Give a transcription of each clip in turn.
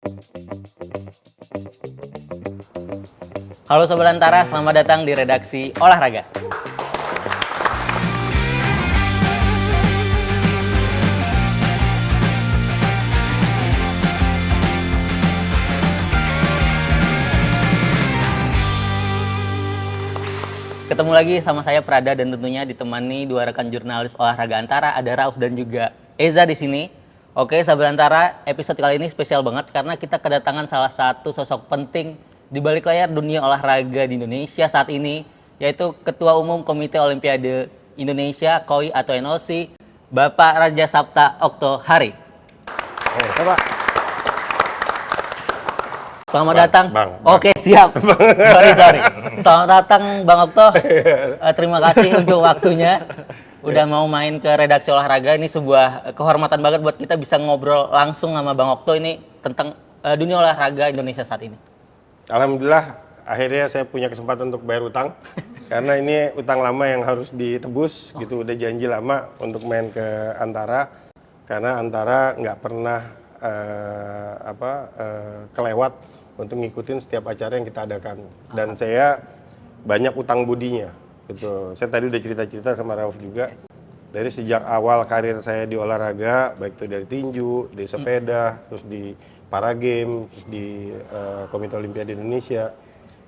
Halo Sobat Antara, selamat datang di redaksi Olahraga. Ketemu lagi sama saya Prada dan tentunya ditemani dua rekan jurnalis Olahraga Antara, ada Rauf dan juga Eza di sini. Oke, Sobat Antara, episode kali ini spesial banget karena kita kedatangan salah satu sosok penting di balik layar dunia olahraga di Indonesia saat ini, yaitu Ketua Umum Komite Olimpiade Indonesia (KOI) atau NOC, Bapak Raja Sapta Oktohari. Bapak. Selamat datang. Bang. Oke, siap. Sorry. Selamat datang Bang Okto. Terima kasih untuk waktunya. Udah mau main ke redaksi olahraga. Ini sebuah kehormatan banget buat kita bisa ngobrol langsung sama Bang Okto ini tentang dunia olahraga Indonesia saat ini. Alhamdulillah akhirnya saya punya kesempatan untuk bayar utang karena ini utang lama yang harus ditebus gitu. Udah janji lama untuk main ke Antara karena Antara nggak pernah kelewat untuk ngikutin setiap acara yang kita adakan. Dan saya banyak utang budinya gitu. Saya tadi udah cerita-cerita sama Rauf juga. Dari sejak awal karir saya di olahraga, baik itu dari tinju, di sepeda, terus di para game, terus di Komite Olimpiade Indonesia,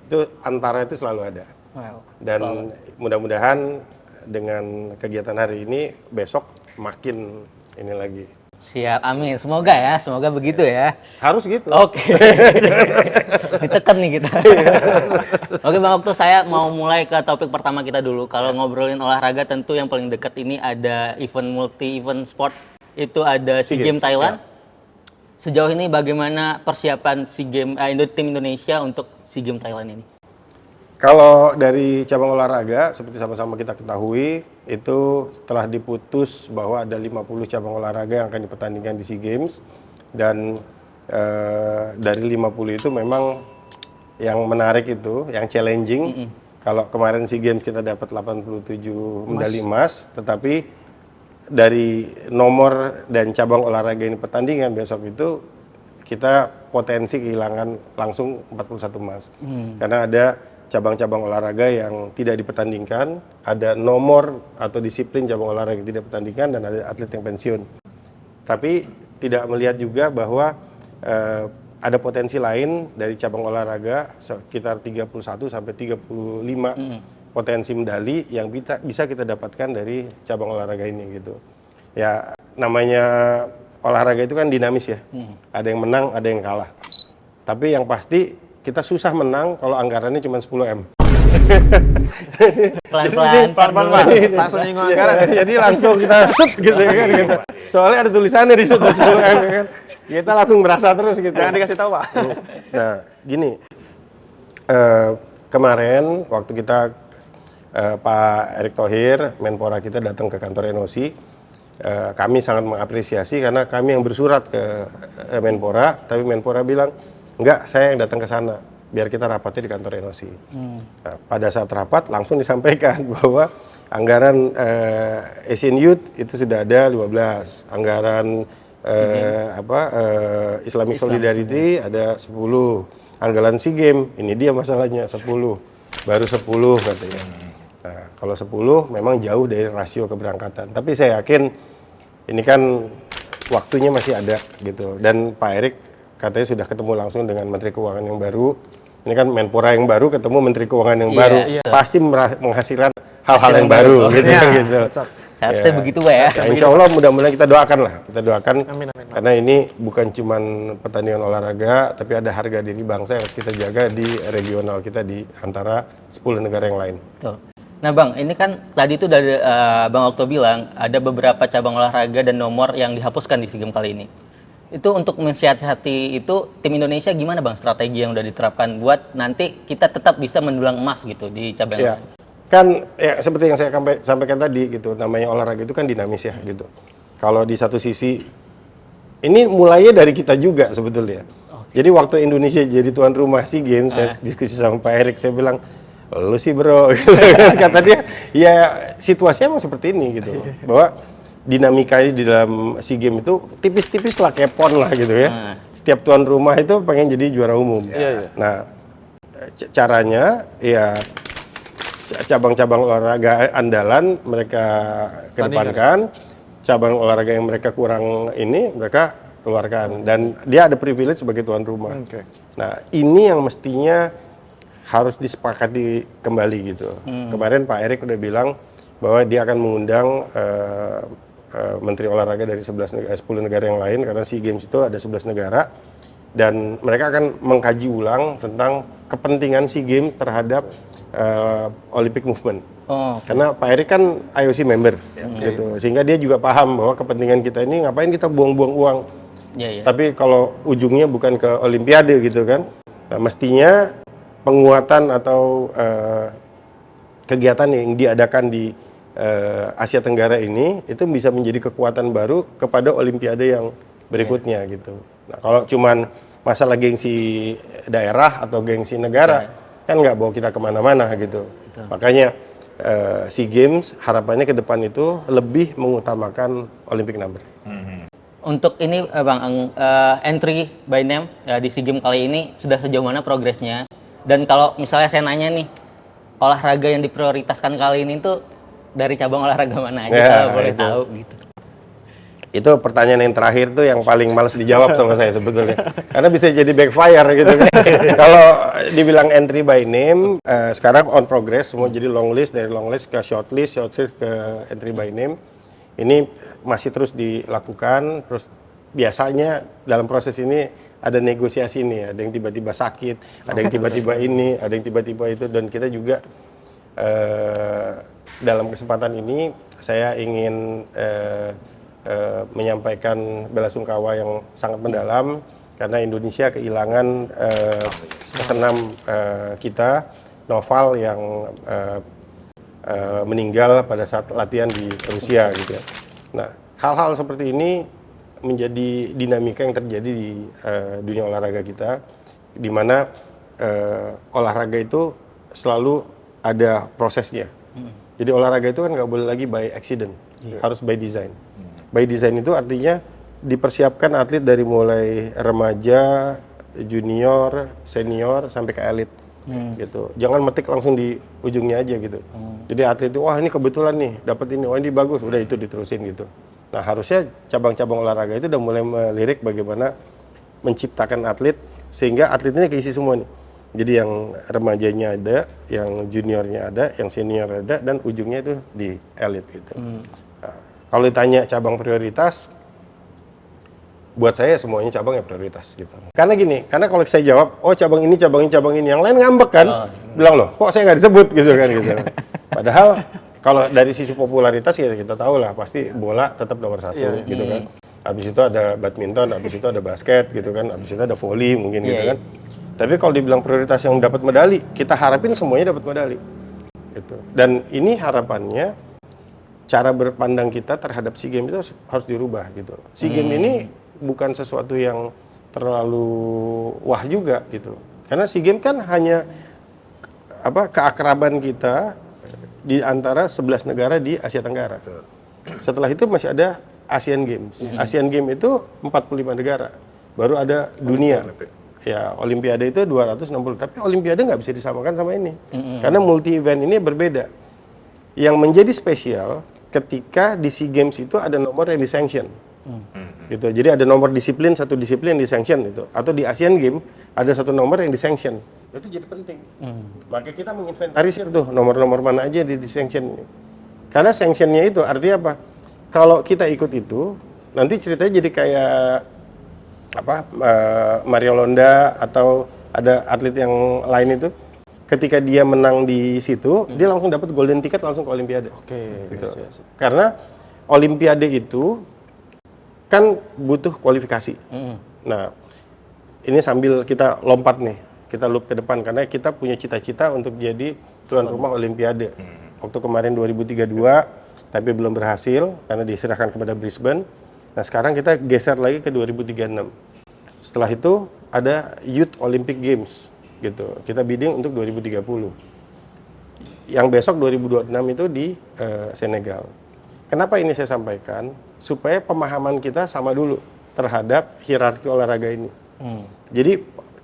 itu Antara itu selalu ada. Wow, dan mudah-mudahan dengan kegiatan hari ini, besok makin ini lagi. Siap, amin. Semoga begitu ya. Harus gitu. Oke. Ditekan nih kita. Oke Bang Okto, saya mau mulai ke topik pertama kita dulu. Kalau ngobrolin olahraga tentu yang paling dekat ini ada multi-event sport. Itu ada SEA Games Thailand. Ya. Sejauh ini bagaimana persiapan tim Indonesia untuk SEA Games Thailand ini? Kalau dari cabang olahraga, seperti sama-sama kita ketahui, itu telah diputus bahwa ada 50 cabang olahraga yang akan dipertandingkan di SEA Games. Dan dari 50 itu memang yang menarik itu, yang challenging. Kalau kemarin SEA Games kita dapat 87 medali emas, tetapi dari nomor dan cabang olahraga ini pertandingan besok itu kita potensi kehilangan langsung 41 emas. Karena ada cabang-cabang olahraga yang tidak dipertandingkan, ada nomor atau disiplin cabang olahraga yang tidak dipertandingkan, dan ada atlet yang pensiun. Tapi tidak melihat juga bahwa ada potensi lain dari cabang olahraga sekitar 31 sampai 35 potensi medali yang bisa kita dapatkan dari cabang olahraga ini gitu. Ya namanya olahraga itu kan dinamis ya. Ada yang menang, ada yang kalah. Tapi yang pasti kita susah menang kalau anggarannya cuma 10 M. Pelan-pelan. Langsung nyinggung anggaran. Jadi langsung kita shoot gitu ya kan gitu. Soalnya ada tulisannya di situ 10 M ya kan. Kita langsung berasa terus gitu. Jangan dikasih tahu, Pak. Nah, gini. Kemarin waktu kita Pak Erick Thohir, Menpora kita datang ke kantor NOC, kami sangat mengapresiasi karena kami yang bersurat ke Menpora, tapi Menpora bilang, enggak, saya yang datang ke sana, biar kita rapatnya di kantor NOC. Nah, pada saat rapat langsung disampaikan bahwa anggaran Asian Youth itu sudah ada 15, anggaran Islamic Solidarity ada 10, anggaran SEA Games ini dia masalahnya 10, baru 10 katanya. Nah, kalau 10 memang jauh dari rasio keberangkatan. Tapi saya yakin ini kan waktunya masih ada gitu. Dan Pak Erick katanya sudah ketemu langsung dengan Menteri Keuangan yang baru. Ini kan Menpora yang baru ketemu Menteri Keuangan yang baru. Pasti menghasilkan hal-hal yang baru gitu. Gitu. Seharusnya begitu ya. Insya Allah mudah-mudahan kita doakan lah. Kita doakan Amin. karena ini bukan cuma pertandingan olahraga, tapi ada harga diri bangsa yang harus kita jaga di regional kita di antara 10 negara yang lain. Betul. Nah Bang, ini kan tadi itu dari Bang Okto bilang ada beberapa cabang olahraga dan nomor yang dihapuskan di SEA Games kali ini. Itu untuk mensiasati itu tim Indonesia gimana Bang strategi yang udah diterapkan buat nanti kita tetap bisa mendulang emas gitu di cabang ya. Kan ya seperti yang saya sampaikan tadi gitu, namanya olahraga itu kan dinamis ya gitu. Kalau di satu sisi ini mulainya dari kita juga sebetulnya. Jadi waktu Indonesia jadi tuan rumah SEA Games, saya diskusi sama Pak Erick, saya bilang, "Lu sih bro," kata dia, ya situasinya emang seperti ini gitu. Bahwa dinamika di dalam SEA Games itu tipis-tipis lah, kayak PON lah gitu ya. Setiap tuan rumah itu pengen jadi juara umum. Nah, caranya ya cabang-cabang olahraga andalan mereka kedepankan, cabang olahraga yang mereka kurang ini mereka keluarkan, dan dia ada privilege sebagai tuan rumah. Nah, ini yang mestinya harus disepakati kembali gitu. Kemarin Pak Erik udah bilang bahwa dia akan mengundang menteri olahraga dari 10 negara yang lain, karena SEA Games itu ada 11 negara, dan mereka akan mengkaji ulang tentang kepentingan SEA Games terhadap Olympic movement. Karena Pak Erik kan IOC member, gitu, sehingga dia juga paham bahwa kepentingan kita ini ngapain kita buang-buang uang. Tapi kalau ujungnya bukan ke Olimpiade gitu kan, nah, mestinya penguatan atau kegiatan yang diadakan di Asia Tenggara ini itu bisa menjadi kekuatan baru kepada Olimpiade yang berikutnya gitu. Nah, kalau cuman masalah gengsi daerah atau gengsi negara kan nggak bawa kita kemana-mana gitu. Makanya SEA Games harapannya ke depan itu lebih mengutamakan Olympic number. Untuk ini Bang, entry by name di SEA Games kali ini sudah sejauh mana progresnya? Dan kalau misalnya saya nanya nih, olahraga yang diprioritaskan kali ini tuh dari cabang olahraga mana aja, kalau boleh tahu gitu. Itu pertanyaan yang terakhir tuh yang paling males dijawab sama saya sebetulnya. Karena bisa jadi backfire gitu kan. Kalau dibilang entry by name, sekarang on progress, semua jadi long list, dari long list ke short list ke entry by name. Ini masih terus dilakukan, terus biasanya dalam proses ini ada negosiasi nih, ada yang tiba-tiba sakit, ada yang tiba-tiba ini, ada yang tiba-tiba itu, dan kita juga dalam kesempatan ini saya ingin menyampaikan belasungkawa yang sangat mendalam karena Indonesia kehilangan pesenam kita, Noval, yang meninggal pada saat latihan di Rusia gitu ya. Nah, hal-hal seperti ini menjadi dinamika yang terjadi di dunia olahraga kita, di mana olahraga itu selalu ada prosesnya. Jadi olahraga itu kan nggak boleh lagi by accident, harus by design. By design itu artinya dipersiapkan atlet dari mulai remaja, junior, senior sampai ke elit. Gitu. Jangan metik langsung di ujungnya aja gitu. Jadi atlet itu, wah ini kebetulan nih dapat ini, wah ini bagus, udah itu diterusin gitu. Nah, harusnya cabang-cabang olahraga itu udah mulai melirik bagaimana menciptakan atlet sehingga atletnya keisi semua nih. Jadi yang remajanya ada, yang juniornya ada, yang senior ada, dan ujungnya itu di elit gitu. Nah, kalau ditanya cabang prioritas, buat saya semuanya cabang ya prioritas gitu. Karena gini, karena kalau saya jawab, oh cabang ini, yang lain ngambek kan, bilang loh, kok saya nggak disebut gitu kan gitu. Padahal kalau dari sisi popularitas ya kita tahu lah, pasti bola tetap nomor satu gitu kan. Habis itu ada badminton, habis itu ada basket gitu kan, habis itu ada volley mungkin gitu kan. Tapi kalau dibilang prioritas yang dapat medali, kita harapin semuanya dapat medali. Gitu. Dan ini harapannya cara berpandang kita terhadap SEA Games itu harus dirubah gitu. SEA Games ini bukan sesuatu yang terlalu wah juga gitu. Karena SEA Games kan hanya keakraban kita di antara 11 negara di Asia Tenggara. Setelah itu masih ada Asian Games. Asian Games itu 45 negara. Baru ada dunia. Ya, Olimpiade itu 260, tapi Olimpiade nggak bisa disamakan sama ini. Karena multi event ini berbeda. Yang menjadi spesial ketika di SEA Games itu ada nomor yang disanction. Gitu. Jadi ada nomor disiplin, satu disiplin yang disanction itu. Atau di Asian Games ada satu nomor yang disanction. Itu jadi penting. Maka kita menginventarisir tuh nomor-nomor mana aja di sanction. Karena sanctionnya itu artinya apa? Kalau kita ikut itu, nanti ceritanya jadi kayak Mario Londa atau ada atlet yang lain itu, ketika dia menang di situ, dia langsung dapat golden ticket langsung ke Olimpiade. Gitu. Karena Olimpiade itu kan butuh kualifikasi. Nah, ini sambil kita lompat nih, kita loop ke depan karena kita punya cita-cita untuk jadi tuan rumah Olimpiade. Waktu kemarin 2032, tapi belum berhasil karena diserahkan kepada Brisbane. Nah, sekarang kita geser lagi ke 2036. Setelah itu ada Youth Olympic Games gitu. Kita bidding untuk 2030. Yang besok 2026 itu di Senegal. Kenapa ini saya sampaikan? supaya pemahaman kita sama dulu terhadap hierarki olahraga ini. Jadi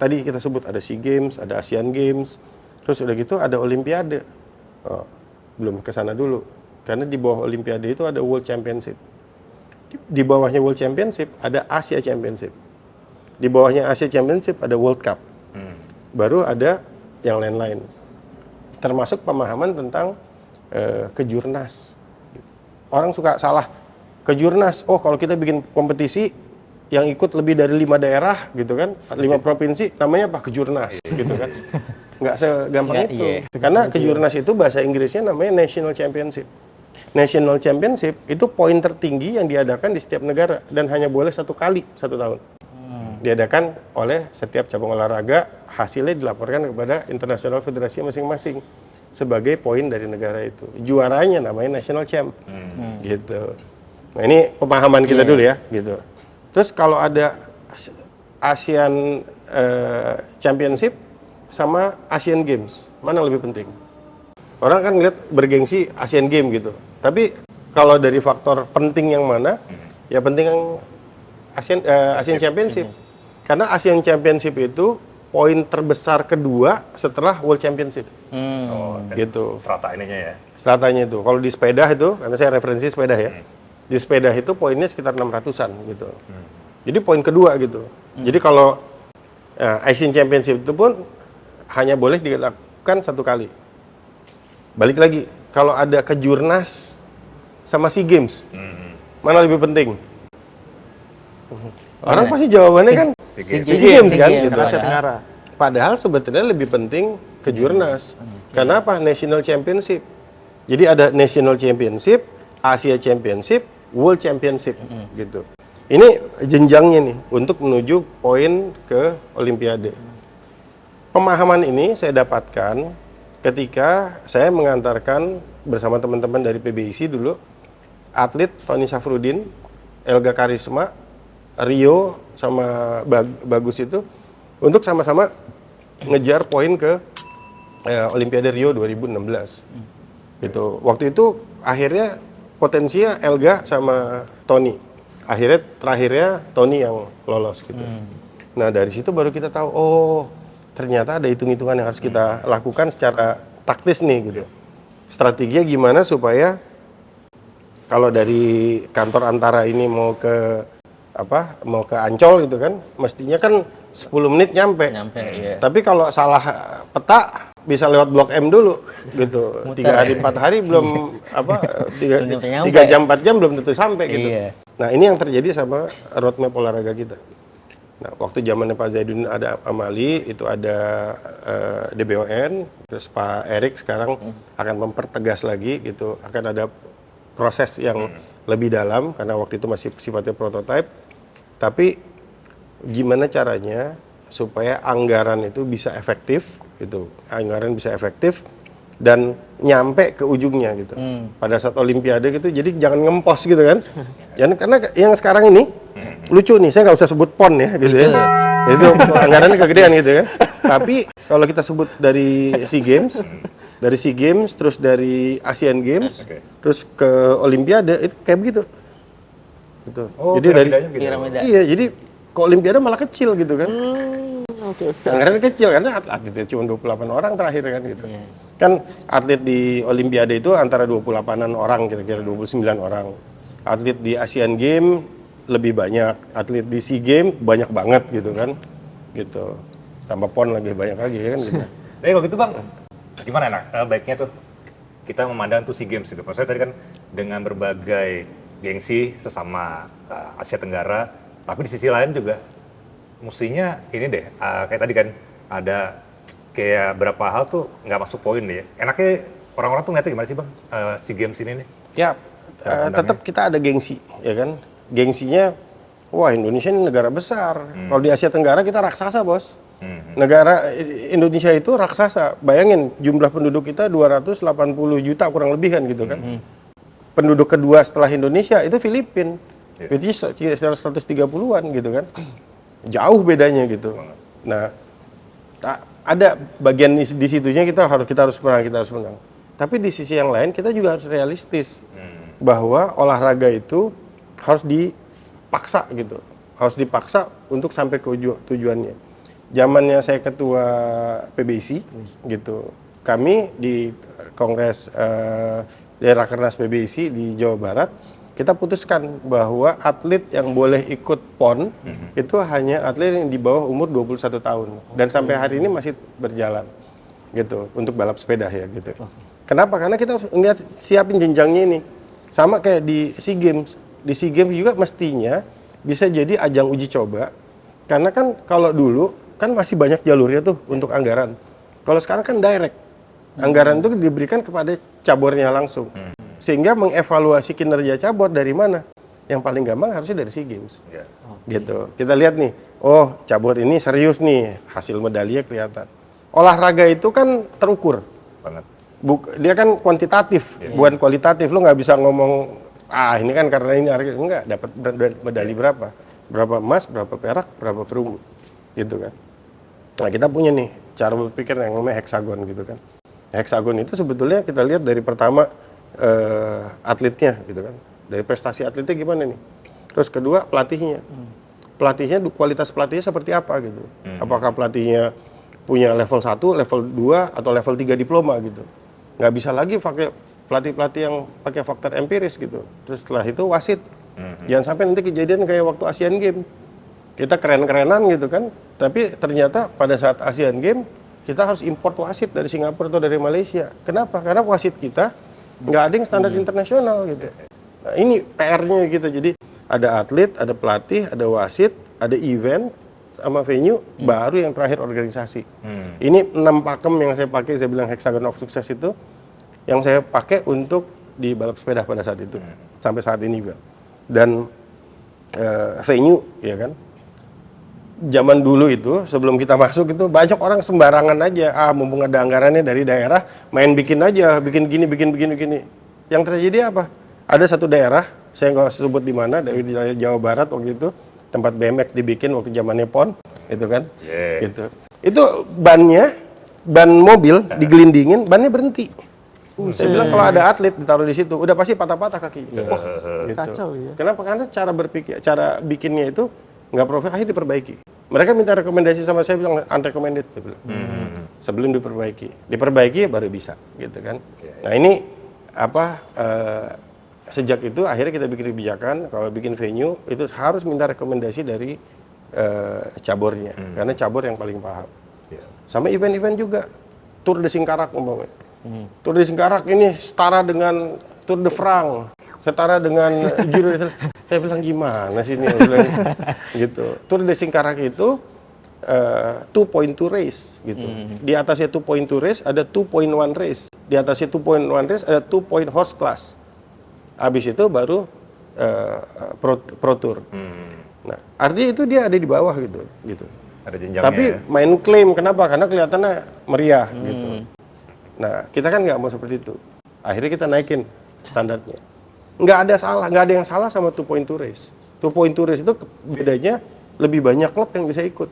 tadi kita sebut ada SEA Games, ada Asian Games, terus udah gitu ada Olimpiade. Oh, belum ke sana dulu, karena di bawah Olimpiade itu ada World Championship. Di bawahnya World Championship ada Asia Championship. Di bawahnya Asia Championship ada World Cup. Baru ada yang lain-lain. Termasuk pemahaman tentang kejurnas. Orang suka salah kejurnas. Oh, kalau kita bikin kompetisi yang ikut lebih dari 5 daerah gitu kan, 5 provinsi, namanya apa? Kejurnas gitu kan. Nggak segampang Nggak, itu. iya. Karena kejurnas itu bahasa Inggrisnya namanya National Championship. National Championship itu poin tertinggi yang diadakan di setiap negara dan hanya boleh 1 kali 1 tahun. Diadakan oleh setiap cabang olahraga, hasilnya dilaporkan kepada International Federasi masing-masing sebagai poin dari negara itu. Juaranya namanya National Champ. Gitu. Nah, ini pemahaman kita dulu ya, gitu. Terus kalau ada ASEAN Championship sama Asian Games, mana lebih penting? Orang kan ngeliat bergengsi Asian Games gitu. Tapi kalau dari faktor penting yang mana? Ya penting yang Asian Championship. Karena Asian Championship itu poin terbesar kedua setelah World Championship. Oh, dan Gitu. Serata ininya ya. Seratanya itu. Kalau di sepeda itu, karena saya referensi sepeda ya. Di sepeda itu poinnya sekitar 600-an gitu. Jadi poin kedua gitu. Jadi kalau Asian Championship itu pun hanya boleh dilakukan 1 kali. Balik lagi, kalau ada kejurnas sama SEA Games, mana lebih penting? Orang pasti jawabannya kan SEA SEA Games kan, Games, gitu. padahal. Asia Tenggara. Padahal sebetulnya lebih penting kejurnas. Karena apa? National Championship. Jadi ada National Championship, Asia Championship, World Championship, gitu. Ini jenjangnya nih untuk menuju poin ke Olimpiade. Pemahaman ini saya dapatkan ketika saya mengantarkan bersama teman-teman dari PBIC dulu atlet Tony Safrudin, Elga Karisma, Rio sama Bagus itu untuk sama-sama ngejar poin ke Olimpiade Rio 2016. Gitu. Waktu itu akhirnya potensinya Elga sama Tony. Akhirnya terakhirnya Tony yang lolos gitu. Nah, dari situ baru kita tahu, oh, ternyata ada hitung-hitungan yang harus kita lakukan secara taktis nih gitu. Strateginya gimana supaya kalau dari kantor Antara ini mau ke Ancol gitu kan, mestinya kan 10 menit nyampe. Iya. Tapi kalau salah peta bisa lewat Blok M dulu gitu. 3 hari 4 hari belum 3 jam 4 jam belum tentu sampai gitu. Iya. Nah, ini yang terjadi sama roadmap olahraga kita. Nah, waktu zamannya Pak Zaiduddin ada Amali, itu ada DBON, terus Pak Erik sekarang akan mempertegas lagi gitu, akan ada proses yang lebih dalam karena waktu itu masih sifatnya prototipe. Tapi gimana caranya supaya anggaran itu bisa efektif gitu. Anggaran bisa efektif dan nyampe ke ujungnya gitu. Pada saat Olimpiade gitu, jadi jangan ngempos gitu kan. Jangan, karena yang sekarang ini lucu nih, saya nggak usah sebut PON ya gitu ya. Itu anggarannya kegedean gitu kan. Tapi kalau kita sebut dari SEA Games, terus dari Asian Games, terus ke Olimpiade itu kayak begitu. Gitu. Oh, jadi dari piramidanya gitu. Piramida. iya, jadi ke Olimpiade malah kecil gitu kan. Anggarannya kecil karena atletnya cuma 28 orang terakhir kan gitu. Kan atlet di Olimpiade itu antara 28-an orang, kira-kira 29 orang. Atlet di Asian Games lebih banyak, atlet di SEA Games banyak banget gitu kan. Gitu. Tambah PON lagi banyak lagi kan gitu. Jadi kalau gitu Bang, gimana baiknya tuh kita memandang tuh SEA Games gitu. Maksudnya tadi kan dengan berbagai gengsi sesama Asia Tenggara, tapi di sisi lain juga mestinya ini deh, kayak tadi kan ada kayak berapa hal tuh nggak masuk poin deh. Enaknya orang-orang tuh ngeliatnya gimana sih Bang SEA Games ini nih? Ya, tetap kita ada gengsi, ya kan? Gengsinya, wah Indonesia ini negara besar. Kalau di Asia Tenggara kita raksasa, bos. Negara Indonesia itu raksasa. Bayangin, jumlah penduduk kita 280 juta kurang lebih kan gitu kan. Penduduk kedua setelah Indonesia itu Filipina. Itu sekitar 130-an gitu kan. Jauh bedanya gitu. Nah, ada bagian di situnya kita harus menang. Tapi di sisi yang lain kita juga harus realistis bahwa olahraga itu harus dipaksa gitu, harus dipaksa untuk sampai ke tujuannya. Zamannya saya ketua PBSI gitu, kami di Kongres Daerah Kernas PBSI di Jawa Barat, kita putuskan bahwa atlet yang boleh ikut PON itu hanya atlet yang di bawah umur 21 tahun dan sampai hari ini masih berjalan gitu untuk balap sepeda ya gitu. Kenapa? Karena kita harus lihat siapin jenjangnya ini. Sama kayak di SEA Games. Di SEA Games juga mestinya bisa jadi ajang uji coba. Karena kan kalau dulu kan masih banyak jalurnya tuh untuk anggaran. Kalau sekarang kan direct. Anggaran itu diberikan kepada cabornya langsung. Sehingga mengevaluasi kinerja cabur dari mana? Yang paling gampang harusnya dari SEA Games. Gitu. Kita lihat nih, oh cabur ini serius nih, hasil medalinya kelihatan. Olahraga itu kan terukur. Banget. Dia kan kuantitatif, bukan kualitatif. Lu nggak bisa ngomong, ini kan karena ini harga. Enggak, dapat medali berapa? Berapa emas, berapa perak, berapa perunggu. Gitu kan. Nah kita punya nih, cara berpikir yang namanya heksagon gitu kan. Heksagon itu sebetulnya kita lihat dari pertama, atletnya gitu kan, dari prestasi atletnya gimana nih, terus kedua pelatihnya, kualitas pelatihnya seperti apa gitu, apakah pelatihnya punya level 1, level 2 atau level 3 diploma gitu, nggak bisa lagi pakai pelatih yang pakai faktor empiris gitu, terus setelah itu wasit, jangan sampai nanti kejadian kayak waktu Asian Games, kita keren-kerenan gitu kan, tapi ternyata pada saat Asian Games kita harus import wasit dari Singapura atau dari Malaysia, kenapa? Karena wasit kita nggak ada yang standar internasional gitu. Nah, ini PR-nya gitu. Jadi ada atlet, ada pelatih, ada wasit, ada event, sama venue, baru yang terakhir organisasi. Ini 6 pakem yang saya pakai, saya bilang hexagon of success itu, yang saya pakai untuk di balap sepeda pada saat itu, sampai saat ini juga. Dan venue, ya kan. Zaman dulu itu, sebelum kita masuk itu, banyak orang sembarangan aja. Mumpung ada anggarannya dari daerah, main bikin aja, bikin gini. Yang terjadi apa? Ada satu daerah, saya nggak sebut di mana, dari Jawa Barat waktu itu, tempat BMX dibikin waktu zamannya PON, itu kan. Gitu. Itu ban mobil digelindingin, bannya berhenti. Saya bilang kalau ada atlet ditaruh di situ, udah pasti patah-patah kaki. Wah, gitu. Kacau ya. Kenapa? Karena cara bikinnya itu nggak profesional, akhirnya diperbaiki. Mereka minta rekomendasi sama saya, bilang unrecommended, saya bilang. Sebelum diperbaiki baru bisa, gitu kan. Nah ini sejak itu akhirnya kita bikin kebijakan kalau bikin venue itu harus minta rekomendasi dari cabornya, karena cabor yang paling paham. Sama event-event juga, Tour de Singkarak umpamanya. Tour de Singkarak ini setara dengan Tour de France, setara dengan Giro. Saya bilang gimana sih ini? Gitu. Tour de Singkarak itu 2.2 race gitu. Di atasnya 2.2 race ada 2.1 race. Di atasnya 2.1 race ada 2 point horse class. Habis itu baru pro tour. Nah, artinya itu dia ada di bawah gitu. Ada jenjangnya. Tapi main klaim, kenapa? Karena kelihatannya meriah gitu. Nah, kita kan nggak mau seperti itu. Akhirnya kita naikin standarnya. Nggak ada yang salah sama 2.2 race. 2.2 race itu bedanya lebih banyak klub yang bisa ikut.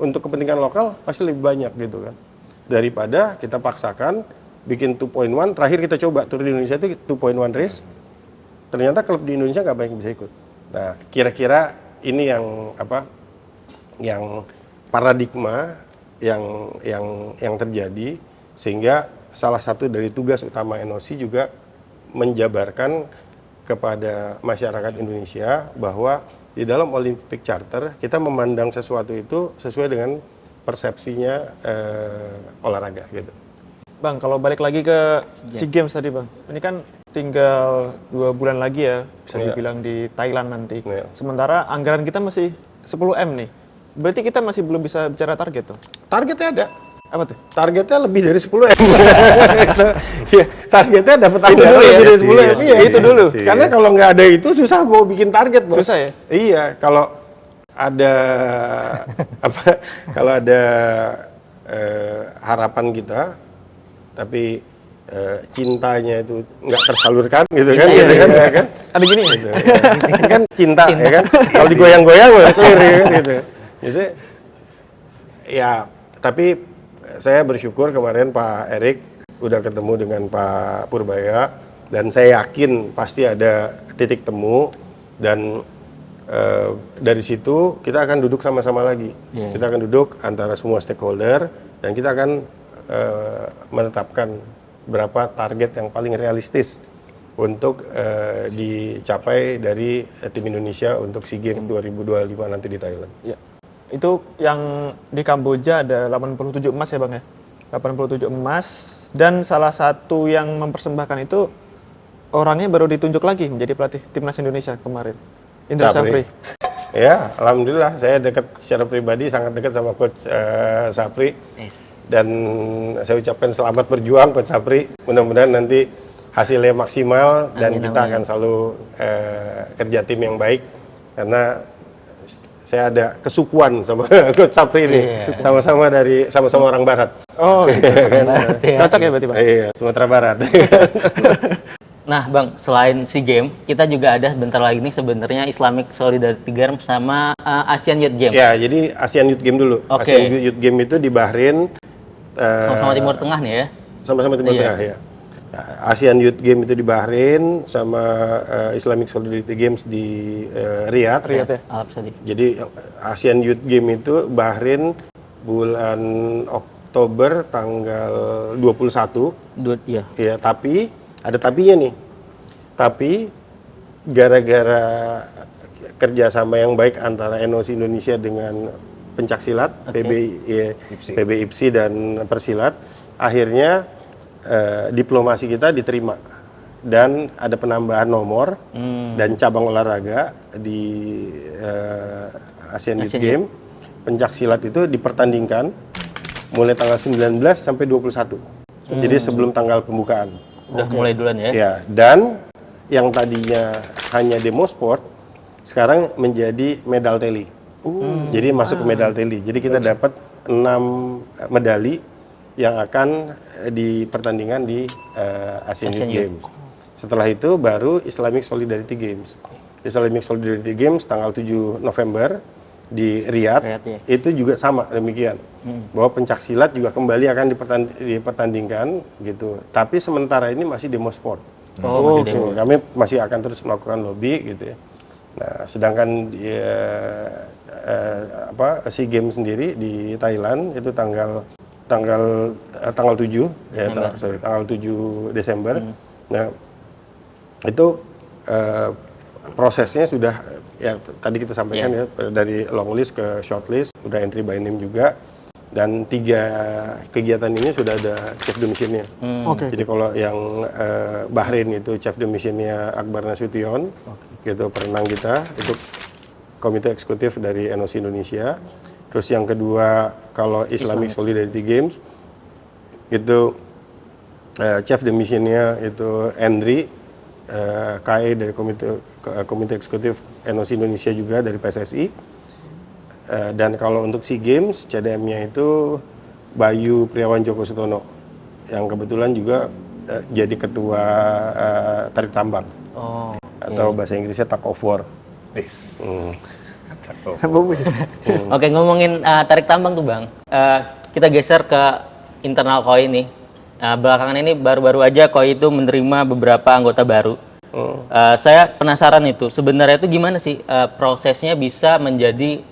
Untuk kepentingan lokal pasti lebih banyak gitu kan. Daripada kita paksakan bikin 2.1, terakhir kita coba Tour di Indonesia itu 2.1 race. Ternyata klub di Indonesia nggak banyak yang bisa ikut. Nah, kira-kira ini yang paradigma yang terjadi, sehingga salah satu dari tugas utama NOC juga menjabarkan kepada masyarakat Indonesia bahwa di dalam Olympic Charter kita memandang sesuatu itu sesuai dengan persepsinya olahraga gitu. Bang, kalau balik lagi ke SEA Games tadi Bang, ini kan tinggal 2 bulan lagi ya, bisa dibilang di Thailand nanti. Sementara anggaran kita masih 10M nih. Berarti kita masih belum bisa bicara target tuh? Targetnya ada. Apa tuh? Targetnya lebih dari 10M. Ya, targetnya dapat anggaran dulu ya? lebih dari 10M. Iya, itu dulu. Karena kalau nggak ada itu susah mau bikin target, Bos. Susah ya? Iya, kalau ada kalau ada harapan kita tapi cintanya itu nggak tersalurkan gitu kan, gitu kan, ya kan? Ada gini Gitu, ya. Kan cinta, ya kan? Kalau digoyang-goyang udah clear ya kan, gitu. Gitu. Ya, tapi saya bersyukur kemarin Pak Erik udah ketemu dengan Pak Purbaya dan saya yakin pasti ada titik temu Dan dari situ kita akan duduk sama-sama lagi. Kita akan duduk antara semua stakeholder dan kita akan menetapkan berapa target yang paling realistis untuk dicapai dari tim Indonesia untuk SEA Games 2025 nanti di Thailand. Ya. Itu yang di Kamboja ada 87 emas ya Bang ya? 87 emas, dan salah satu yang mempersembahkan itu orangnya baru ditunjuk lagi menjadi pelatih timnas Indonesia kemarin, Indra Safri. Ya, alhamdulillah saya dekat secara pribadi, sangat dekat sama Coach Safri. Dan saya ucapkan selamat berjuang Coach Safri. Mudah-mudahan nanti hasilnya maksimal dan kita akan selalu kerja tim yang baik, karena saya ada kesukuan sama Coach Safri ini, sama-sama orang Barat. Oh, cocok ya berarti Bang? Iya, Sumatera Barat. Nah, Bang, selain SEA Games, kita juga ada bentar lagi nih sebenarnya Islamic Solidarity Games sama Asian Youth Games. Ya, jadi Asian Youth Games dulu. Oke. Asian Youth Games itu di Bahrain. Sama-sama Timur Tengah nih ya. Sama-sama Timur Tengah ya. Nah, Asian Youth Games itu di Bahrain, sama Islamic Solidarity Games di Riyadh. Riyadh ya. Arab Saudi. Jadi Asian Youth Games itu Bahrain bulan Oktober tanggal 21. Iya. Ya, tapi ada tapinya nih. Tapi gara-gara kerjasama yang baik antara NOC Indonesia dengan pencaksilat, PB IPSI dan Persilat, akhirnya diplomasi kita diterima dan ada penambahan nomor dan cabang olahraga di Asian Youth Games. Pencaksilat itu dipertandingkan mulai tanggal 19 sampai 21. Jadi sebelum tanggal pembukaan. Udah mulai duluan ya. Ya, dan yang tadinya hanya demo sport sekarang menjadi medal tally. Jadi masuk ke medal tally. Jadi kita dapat 6 medali yang akan dipertandingkan di Asian Youth Games. Setelah itu baru Islamic Solidarity Games. Islamic Solidarity Games tanggal 7 November di Riyadh, ya. itu juga sama demikian. Bahwa pencaksilat juga kembali akan dipertandingkan gitu. Tapi sementara ini masih demo sport. Masih Gitu. Kami masih akan terus melakukan lobby gitu ya. Nah, sedangkan di SEA Games sendiri di Thailand itu tanggal 7 ya, tanggal 7 Desember. Nah, itu prosesnya sudah ya tadi kita sampaikan ya, dari long list ke short list, udah entry by name juga, dan 3 kegiatan ini sudah ada chief de mission-nya. Jadi kalau yang Bahrain itu chief de mission-nya Akbar Nasution, gitu perenang kita, itu komite eksekutif dari NOC Indonesia. Terus yang kedua kalau Islamic Solidarity Games itu chief de mission-nya itu Andri KE dari komite eksekutif NOC Indonesia juga dari PSSI. Dan kalau untuk SEA Games, CDM-nya itu Bayu Priawan Joko Sutono, yang kebetulan juga jadi ketua tarik tambang, atau bahasa Inggrisnya Tug of War. Oke, ngomongin tarik tambang tuh Bang, kita geser ke internal KOI nih. Belakangan ini baru-baru aja KOI itu menerima beberapa anggota baru. Saya penasaran itu, sebenarnya itu gimana sih prosesnya bisa menjadi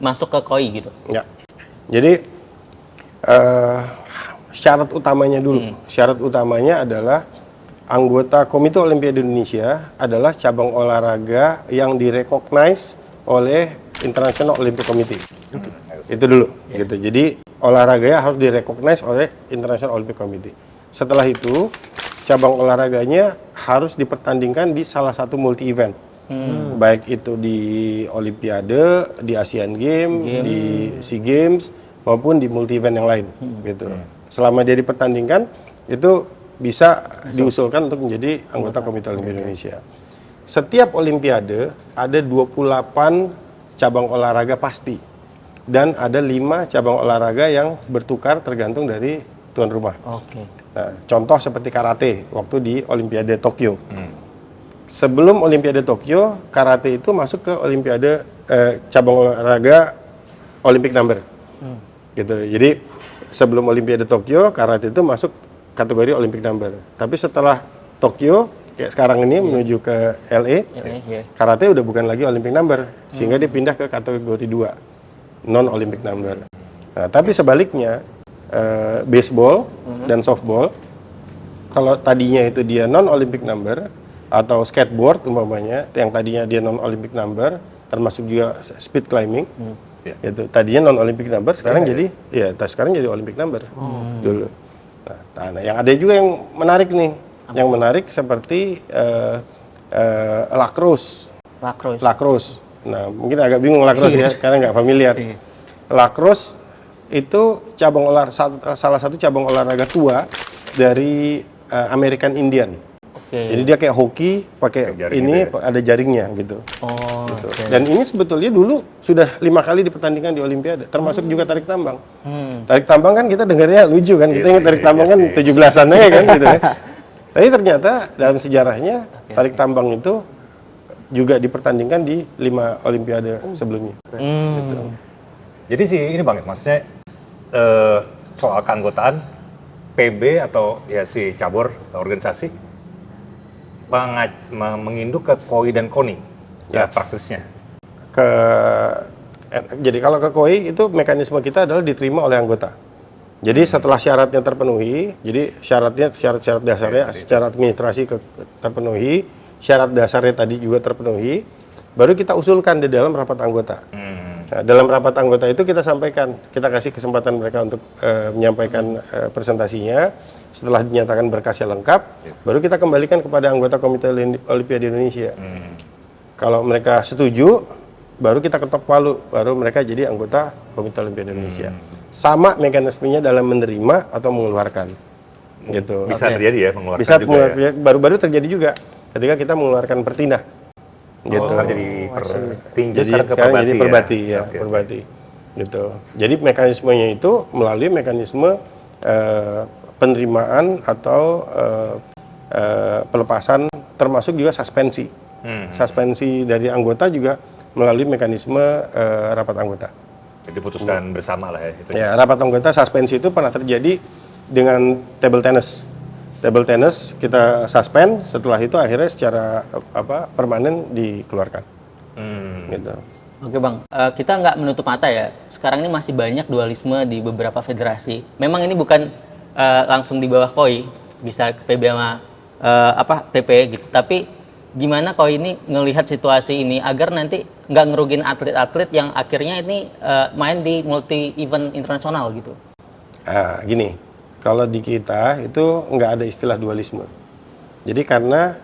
masuk ke KOI gitu? Ya, jadi syarat utamanya dulu. Syarat utamanya adalah anggota Komite Olimpiade Indonesia adalah cabang olahraga yang direcognize oleh International Olympic Committee. Itu dulu, gitu. Jadi olahraganya harus direcognize oleh International Olympic Committee. Setelah itu cabang olahraganya harus dipertandingkan di salah satu multi event. Baik itu di Olimpiade, di Asian Games, di SEA Games, maupun di multi event yang lain, gitu. Selama dia dipertandingkan, itu bisa diusulkan untuk menjadi anggota Komite Olimpiade Indonesia. Setiap Olimpiade ada 28 cabang olahraga pasti, dan ada 5 cabang olahraga yang bertukar tergantung dari tuan rumah. Nah, contoh seperti karate waktu di Olimpiade Tokyo. Sebelum Olimpiade Tokyo, karate itu masuk ke Olimpiade cabang olahraga Olympic number. Gitu. Jadi sebelum Olimpiade Tokyo, karate itu masuk kategori Olympic number. Tapi setelah Tokyo kayak sekarang ini menuju ke LA, Iya. karate udah bukan lagi Olympic number, sehingga dia pindah ke kategori 2, non Olympic number. Nah, tapi sebaliknya baseball dan softball, kalau tadinya itu dia non Olympic number, atau skateboard umpamanya yang tadinya dia non Olympic number, termasuk juga speed climbing, itu tadinya non Olympic number, sekarang jadi sekarang jadi Olympic number dulu. Nah, yang ada juga yang menarik nih, yang menarik seperti lacrosse. Nah, mungkin agak bingung lacrosse ya, karena nggak familiar. Lacrosse itu salah satu cabang olahraga tua dari American Indian. Jadi dia kayak hoki, pakai ini gitu ya? Ada jaringnya gitu. Gitu. Dan ini sebetulnya dulu sudah 5 kali dipertandingkan di Olimpiade, termasuk juga tarik tambang. Tarik tambang kan kita dengarnya lucu kan, kita ingat tarik tambang kan 17-an aja kan gitu ya. Tapi ternyata dalam sejarahnya tarik tambang itu juga dipertandingkan di 5 Olimpiade sebelumnya. Gitu. Jadi sih ini Bang, maksudnya soal keanggotaan PB atau ya si cabur organisasi menginduk ke KOI dan KONI ya praktisnya. Jadi kalau ke KOI itu mekanisme kita adalah diterima oleh anggota. Jadi setelah syaratnya terpenuhi, jadi syarat dasarnya secara administrasi terpenuhi, syarat dasarnya tadi juga terpenuhi, baru kita usulkan di dalam rapat anggota. Nah, dalam rapat anggota itu kita sampaikan, kita kasih kesempatan mereka untuk menyampaikan presentasinya. Setelah dinyatakan berkasnya lengkap, baru kita kembalikan kepada anggota Komite Olimpiade Indonesia. Kalau mereka setuju, baru kita ketok palu, baru mereka jadi anggota Komite Olimpiade Indonesia. Sama mekanismenya dalam menerima atau mengeluarkan. Gitu. Bisa terjadi ya, mengeluarkan bisa juga ya? Baru-baru terjadi juga ketika kita mengeluarkan pertinah. Gitu. Sekarang jadi pertinju, sekarang jadi perbati ya, Okay. perbati. Gitu. Jadi mekanismenya itu melalui mekanisme penerimaan atau pelepasan, termasuk juga suspensi. Suspensi dari anggota juga melalui mekanisme rapat anggota. Jadi putuskan bersama lah ya. Itu. Ya, rapat anggota suspensi itu pernah terjadi dengan table tennis. Table tennis kita suspend, setelah itu akhirnya secara permanen dikeluarkan. Gitu. Oke Bang, kita nggak menutup mata ya. Sekarang ini masih banyak dualisme di beberapa federasi. Memang ini bukan langsung di bawah KOI, bisa PB sama PP gitu. Tapi gimana KOI ini ngelihat situasi ini agar nanti nggak ngerugin atlet-atlet yang akhirnya ini main di multi event internasional gitu? Gini, kalau di kita itu nggak ada istilah dualisme. Jadi karena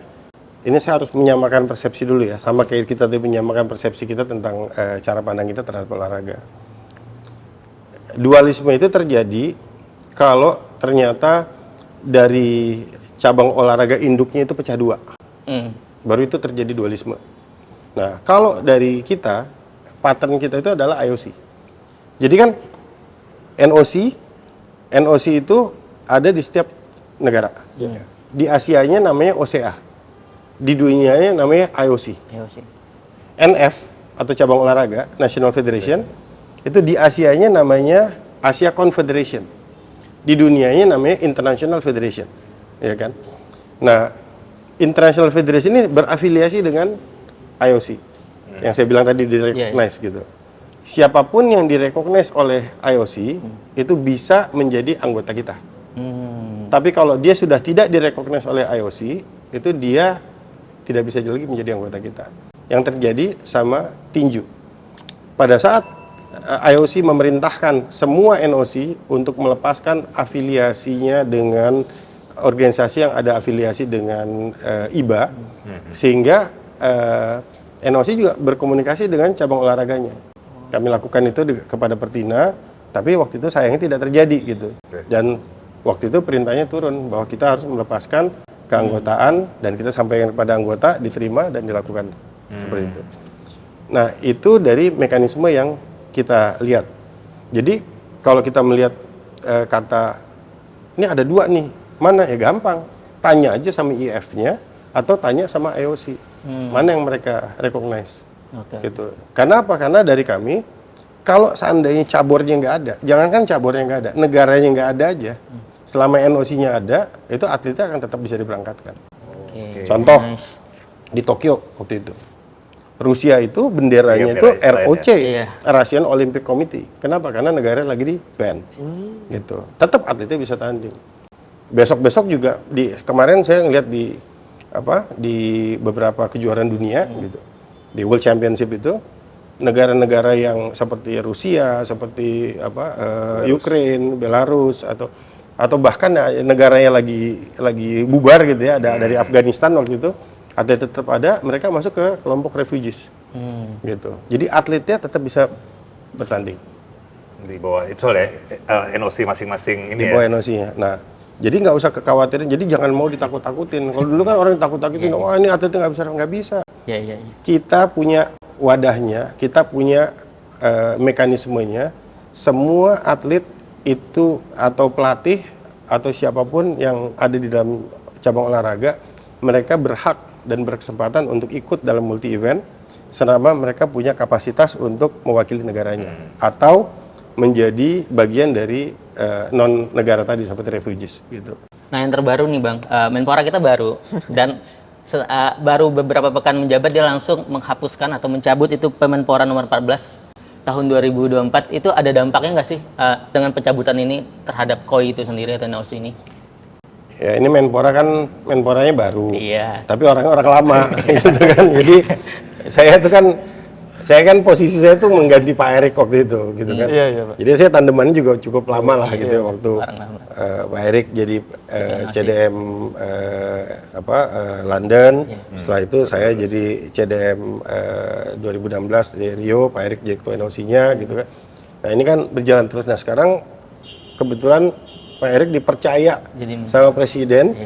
ini saya harus menyamakan persepsi dulu ya, sama kayak kita tadi menyamakan persepsi kita tentang cara pandang kita terhadap olahraga. Dualisme itu terjadi kalau ternyata dari cabang olahraga induknya itu pecah dua, baru itu terjadi dualisme. Nah, kalau dari kita, pattern kita itu adalah IOC. Jadi kan NOC itu ada di setiap negara. Di Asianya namanya OCA, di dunianya namanya IOC. NF atau cabang olahraga National Federation itu di Asianya namanya Asia Confederation, di dunianya namanya International Federation, ya kan? Nah, International Federation ini berafiliasi dengan IOC, yang saya bilang tadi direcognize gitu. Siapapun yang direcognize oleh IOC itu bisa menjadi anggota kita. Tapi kalau dia sudah tidak direcognize oleh IOC, itu dia tidak bisa lagi menjadi anggota kita. Yang terjadi sama tinju. Pada saat IOC memerintahkan semua NOC untuk melepaskan afiliasinya dengan organisasi yang ada afiliasi dengan IBA, sehingga NOC juga berkomunikasi dengan cabang olahraganya. Kami lakukan itu kepada Pertina, tapi waktu itu sayangnya tidak terjadi gitu. Dan waktu itu perintahnya turun bahwa kita harus melepaskan keanggotaan dan kita sampaikan kepada anggota, diterima dan dilakukan seperti itu. Nah, itu dari mekanisme yang kita lihat. Jadi kalau kita melihat kata ini ada dua nih, mana ya gampang, tanya aja sama IF-nya atau tanya sama IOC, mana yang mereka recognize. Gitu. Karena apa? Karena dari kami, kalau seandainya cabornya nggak ada, jangankan cabornya nggak ada, negaranya nggak ada aja, selama NOC-nya ada, itu atletnya akan tetap bisa diberangkatkan. Contoh di Tokyo waktu itu. Rusia itu benderanya Iya, itu bendera ROC, Iya. Russian Olympic Committee. Kenapa? Karena negara lagi di ban. Gitu. Tetap atletnya bisa tanding. Besok-besok juga kemarin saya ngeliat di beberapa kejuaraan dunia gitu. Di World Championship itu negara-negara yang seperti Rusia, seperti Ukraine, Belarus atau bahkan negara yang lagi bubar gitu ya, ada dari Afghanistan waktu itu, atlet tetap ada, mereka masuk ke kelompok refugees. Gitu. Jadi atletnya tetap bisa bertanding Di bawah itu soalnya NOC masing-masing ini di ya. bawah NOC-nya. Nah, jadi nggak usah kekhawatiran. Jadi jangan mau ditakut-takutin. Kalau dulu kan orang ditakut-takutin, wah ini atletnya nggak bisa. Iya. Kita punya wadahnya, kita punya mekanismenya. Semua atlet itu atau pelatih atau siapapun yang ada di dalam cabang olahraga, mereka berhak dan berkesempatan untuk ikut dalam multi event selama mereka punya kapasitas untuk mewakili negaranya atau menjadi bagian dari non negara tadi seperti refugees gitu. Nah yang terbaru nih Bang, Menpora kita baru dan baru beberapa pekan menjabat dia langsung menghapuskan atau mencabut itu Pemenpora nomor 14 tahun 2024. Itu ada dampaknya nggak sih dengan pencabutan ini terhadap KOI itu sendiri atau NOC ini? Ya ini Menporanya baru, Iya. tapi orangnya orang lama gitu kan. Jadi saya kan posisi saya tuh mengganti Pak Erik waktu itu gitu kan. Iya, Pak. Jadi saya tandemannya juga cukup lama lah gitu ya, waktu orang lama. Pak Erik jadi CDM London. Setelah itu saya jadi CDM 2016 di Rio, Pak Erik jadi ketua NOC-nya gitu kan. Nah ini kan berjalan terus. Nah sekarang kebetulan Pak Erik dipercaya sama Presiden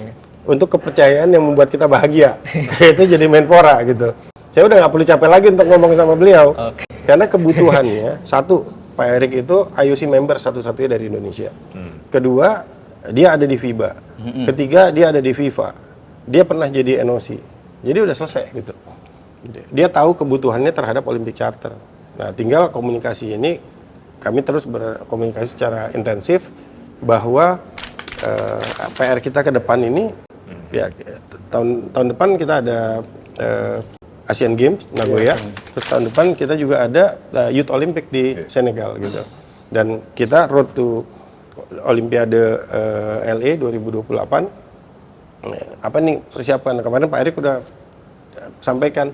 untuk kepercayaan yang membuat kita bahagia, yaitu jadi Menpora gitu. Saya udah nggak perlu capek lagi untuk ngomong sama beliau, karena kebutuhannya satu, Pak Erik itu IOC member satu-satunya dari Indonesia. Kedua, dia ada di FIBA. Ketiga, dia ada di FIFA. Dia pernah jadi NOC. Jadi udah selesai gitu. Dia tahu kebutuhannya terhadap Olympic Charter. Nah, tinggal komunikasi ini, kami terus berkomunikasi secara intensif bahwa PR kita ke depan ini, ya tahun depan kita ada Asian Games Nagoya, terus tahun depan kita juga ada Youth Olympic di Senegal gitu. Dan kita road to Olimpiade LA 2028. Apa nih persiapan? Kemarin Pak Erik udah sampaikan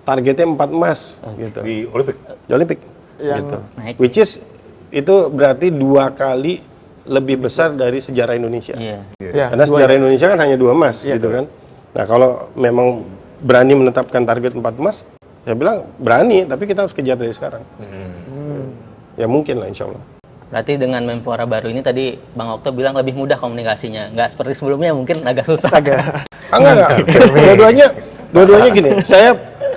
targetnya 4 emas gitu. Di Olimpik. Di Olimpik Yang gitu. naik. Which is itu berarti 2 kali lebih besar dari sejarah Indonesia. Iya. Ya, Karena sejarah Indonesia kan hanya 2 emas gitu kan. Nah, kalau memang berani menetapkan target 4 emas, saya bilang berani, tapi kita harus kejar dari sekarang. Ya mungkin lah insya Allah. Berarti dengan Menpora baru ini tadi Bang Okto bilang lebih mudah komunikasinya. Nggak seperti sebelumnya mungkin agak susah. Enggak. Dua-duanya gini,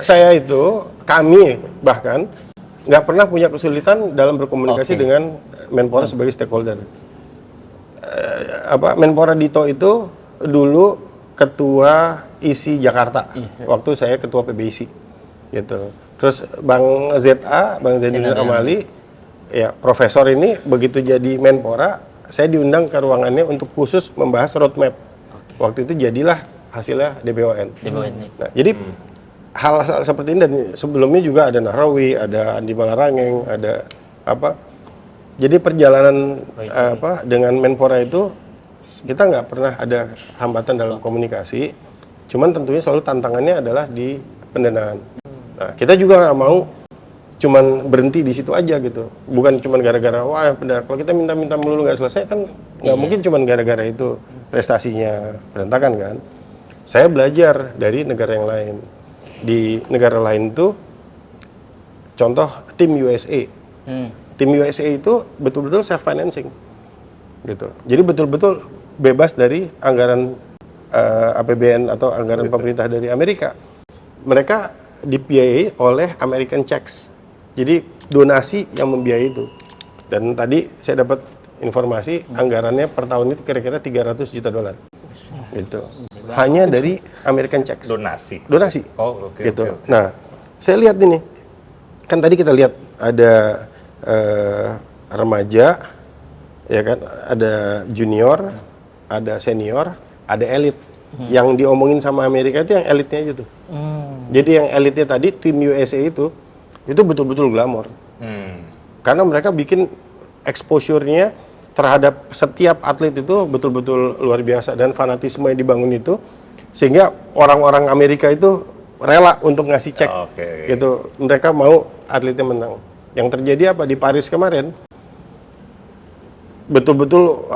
saya itu, kami bahkan nggak pernah punya kesulitan dalam berkomunikasi dengan Menpora sebagai stakeholder. Menpora Dito itu dulu ketua ISI Jakarta, waktu saya ketua PBISI, gitu. Terus Bang Zainuddin Amali, ya profesor ini begitu jadi Menpora, saya diundang ke ruangannya untuk khusus membahas roadmap. Waktu itu jadilah hasilnya DBON. Nah, jadi hal seperti ini, dan sebelumnya juga ada Nahrawi, ada Andi Malarangeng, ada Jadi perjalanan dengan Menpora itu kita nggak pernah ada hambatan dalam komunikasi. Cuman tentunya selalu tantangannya adalah di pendanaan. Nah, kita juga nggak mau cuman berhenti di situ aja gitu. Bukan cuman gara-gara wah pendana. Kalau kita minta-minta melulu nggak selesai kan nggak mungkin cuman gara-gara itu prestasinya berantakan kan. Saya belajar dari negara yang lain. Di negara lain tuh contoh tim USA. Tim USA itu betul-betul self financing. Gitu. Jadi betul-betul bebas dari anggaran APBN atau anggaran pemerintah dari Amerika. Mereka dibiayai oleh American Checks. Jadi donasi yang membiayai itu. Dan tadi saya dapat informasi anggarannya per tahun itu kira-kira $300 juta. Gitu. Hanya dari American Checks. Donasi. Oh, oke. Gitu. Nah, saya lihat ini. Kan tadi kita lihat ada remaja, ya kan, ada junior, ada senior, ada elit. Yang diomongin sama Amerika itu yang elitnya aja tuh. Jadi yang elitnya tadi tim USA itu betul-betul glamor. Karena mereka bikin exposure-nya terhadap setiap atlet itu betul-betul luar biasa dan fanatisme yang dibangun itu sehingga orang-orang Amerika itu rela untuk ngasih cek gitu. Mereka mau atletnya menang. Yang terjadi apa di Paris kemarin? Betul-betul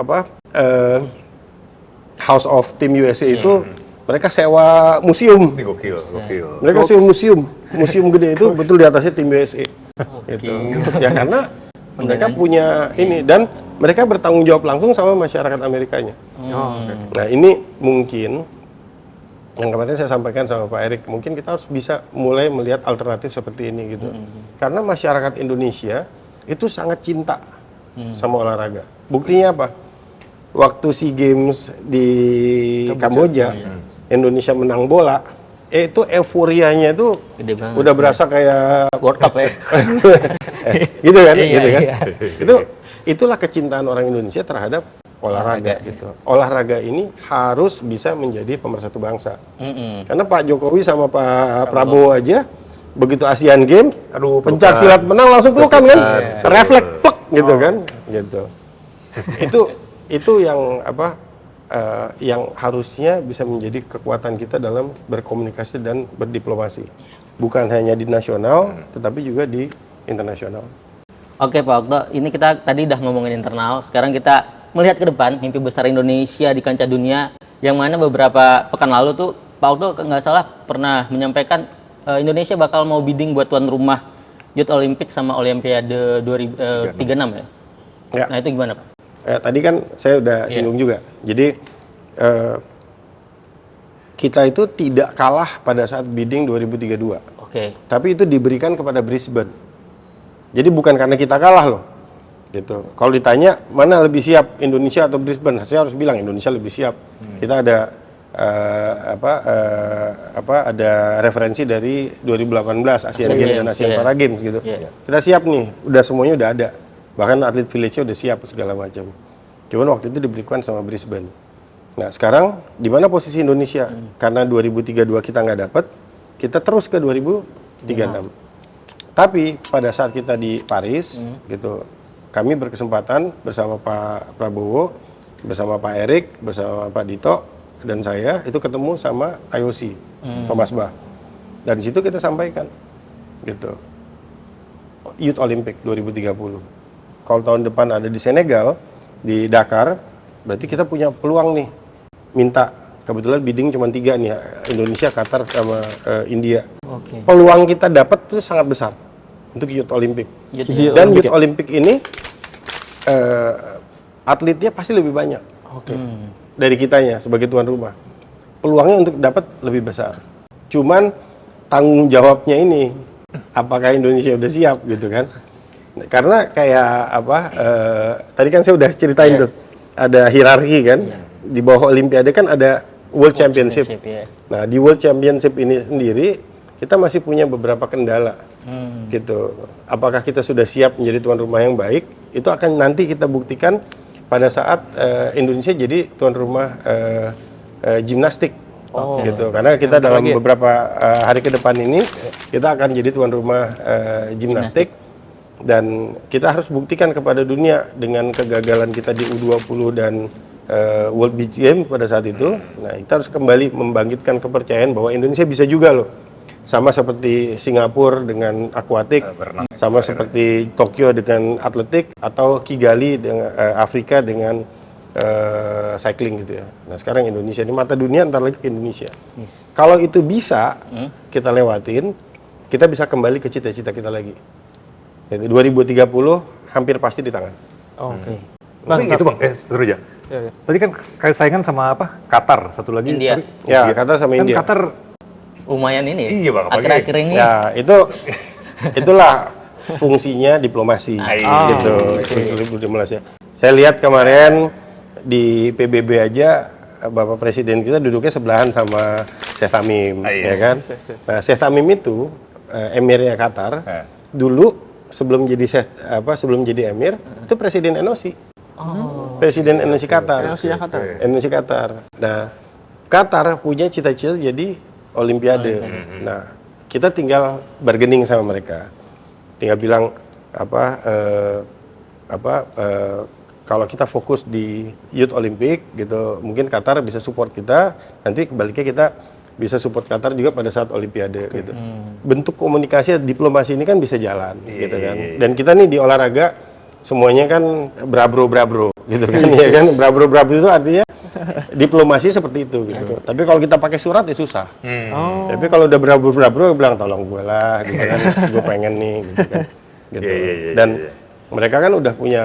House of Team USA itu mereka sewa museum. Ini gokil. Mereka sewa museum gede itu betul di atasnya Tim USA. Gitu. Ya karena mereka punya ini dan mereka bertanggung jawab langsung sama masyarakat Amerikanya. Nah ini mungkin yang kemarin saya sampaikan sama Pak Erik, mungkin kita harus bisa mulai melihat alternatif seperti ini gitu. Karena masyarakat Indonesia itu sangat cinta sama olahraga. Buktinya apa? Waktu SEA Games di Kamboja, Indonesia menang bola, itu euforianya itu udah berasa kayak World Cup ya. gitu kan, itulah kecintaan orang Indonesia terhadap olahraga gitu. Olahraga ini harus bisa menjadi pemersatu bangsa. Karena Pak Jokowi sama Pak Prabowo aja begitu Asian Games, pencak silat menang langsung pelukan kan, refleks plek gitu kan, gitu. Itu yang yang harusnya bisa menjadi kekuatan kita dalam berkomunikasi dan berdiplomasi. Bukan hanya di nasional, tetapi juga di internasional. Oke Pak Okto, ini kita tadi udah ngomongin internal, sekarang kita melihat ke depan mimpi besar Indonesia di kancah dunia, yang mana beberapa pekan lalu tuh Pak Okto nggak salah pernah menyampaikan Indonesia bakal mau bidding buat tuan rumah Youth Olympic sama Olimpiade 2036 ya? Ya. Nah itu gimana Pak? Tadi kan saya udah singgung juga, jadi kita itu tidak kalah pada saat bidding 2032. Oke. Tapi itu diberikan kepada Brisbane. Jadi bukan karena kita kalah loh. Gitu. Kalau ditanya mana lebih siap, Indonesia atau Brisbane, saya harus bilang Indonesia lebih siap. Kita ada ada referensi dari 2018 Asian Games dan Asian Para Games gitu. Kita siap nih, udah semuanya udah ada. Bahkan atlet village-nya udah siap segala macam. Cuman waktu itu diberikan sama Brisbane. Nah sekarang di mana posisi Indonesia? Karena 2032 kita nggak dapat, kita terus ke 2036. Tapi pada saat kita di Paris, gitu, kami berkesempatan bersama Pak Prabowo, bersama Pak Erik, bersama Pak Dito, dan saya itu ketemu sama IOC, Thomas Bach. Dan di situ kita sampaikan, gitu, Youth Olympic 2030. Kalau tahun depan ada di Senegal, di Dakar, berarti kita punya peluang nih, minta. Kebetulan bidding cuma 3 nih, Indonesia, Qatar, sama India. Peluang kita dapat itu sangat besar untuk Youth Olympic. Dan Youth Olympic ini atletnya pasti lebih banyak dari kitanya sebagai tuan rumah. Peluangnya untuk dapat lebih besar. Cuman tanggung jawabnya ini, apakah Indonesia udah siap gitu kan? Karena kayak tadi kan saya udah ceritain tuh, ada hierarki kan. Di bawah Olimpiade kan ada World Championship. Nah, di World Championship ini sendiri kita masih punya beberapa kendala, gitu. Apakah kita sudah siap menjadi tuan rumah yang baik? Itu akan nanti kita buktikan pada saat Indonesia jadi tuan rumah gimnastik, gitu. Karena kita dalam beberapa hari ke depan ini kita akan jadi tuan rumah gimnastik. Dan kita harus buktikan kepada dunia dengan kegagalan kita di U20 dan World Beach Games pada saat itu. Nah, kita harus kembali membangkitkan kepercayaan bahwa Indonesia bisa juga loh. Sama seperti Singapura dengan akuatik, sama seperti Tokyo dengan atletik, atau Kigali dengan Afrika dengan cycling gitu ya. Nah, sekarang Indonesia ini mata dunia ntar lagi ke Indonesia. Kalau itu bisa kita lewatin, kita bisa kembali ke cita-cita kita lagi. Jadi 2030 hampir pasti di tangan. Bang, itu Bang, seru aja. Tadi kan kayak saingan sama apa? Qatar, satu lagi. India. Ya, Qatar sama kan India. Qatar lumayan ini ya? Iya Bang, apalagi. Akhir-akhir ini. Ya, itulah fungsinya diplomasi. Gitu. Fungsi diplomasi. Saya lihat kemarin di PBB aja Bapak Presiden kita duduknya sebelahan sama Syekh Tamim, ya kan? Nah, Syekh Tamim itu emirnya Qatar. Dulu sebelum jadi emir itu presiden NOC. Presiden NOC Qatar. NOC-nya Qatar. NOC Qatar. Nah, Qatar punya cita-cita jadi Olimpiade. Nah, kita tinggal bargaining sama mereka. Tinggal bilang kalau kita fokus di Youth Olympic gitu, mungkin Qatar bisa support kita. Nanti kebaliknya kita bisa support Qatar juga pada saat Olimpiade gitu. Bentuk komunikasi diplomasi ini kan bisa jalan gitu kan. Dan kita nih di olahraga semuanya kan brabro gitu kan ya kan. Brabro itu artinya diplomasi seperti itu gitu. Tapi kalau kita pakai surat ya susah. Tapi kalau udah brabro bilang tolong gue lah gitu kan. Gue pengen nih gitu kan. Gitu. Dan mereka kan udah punya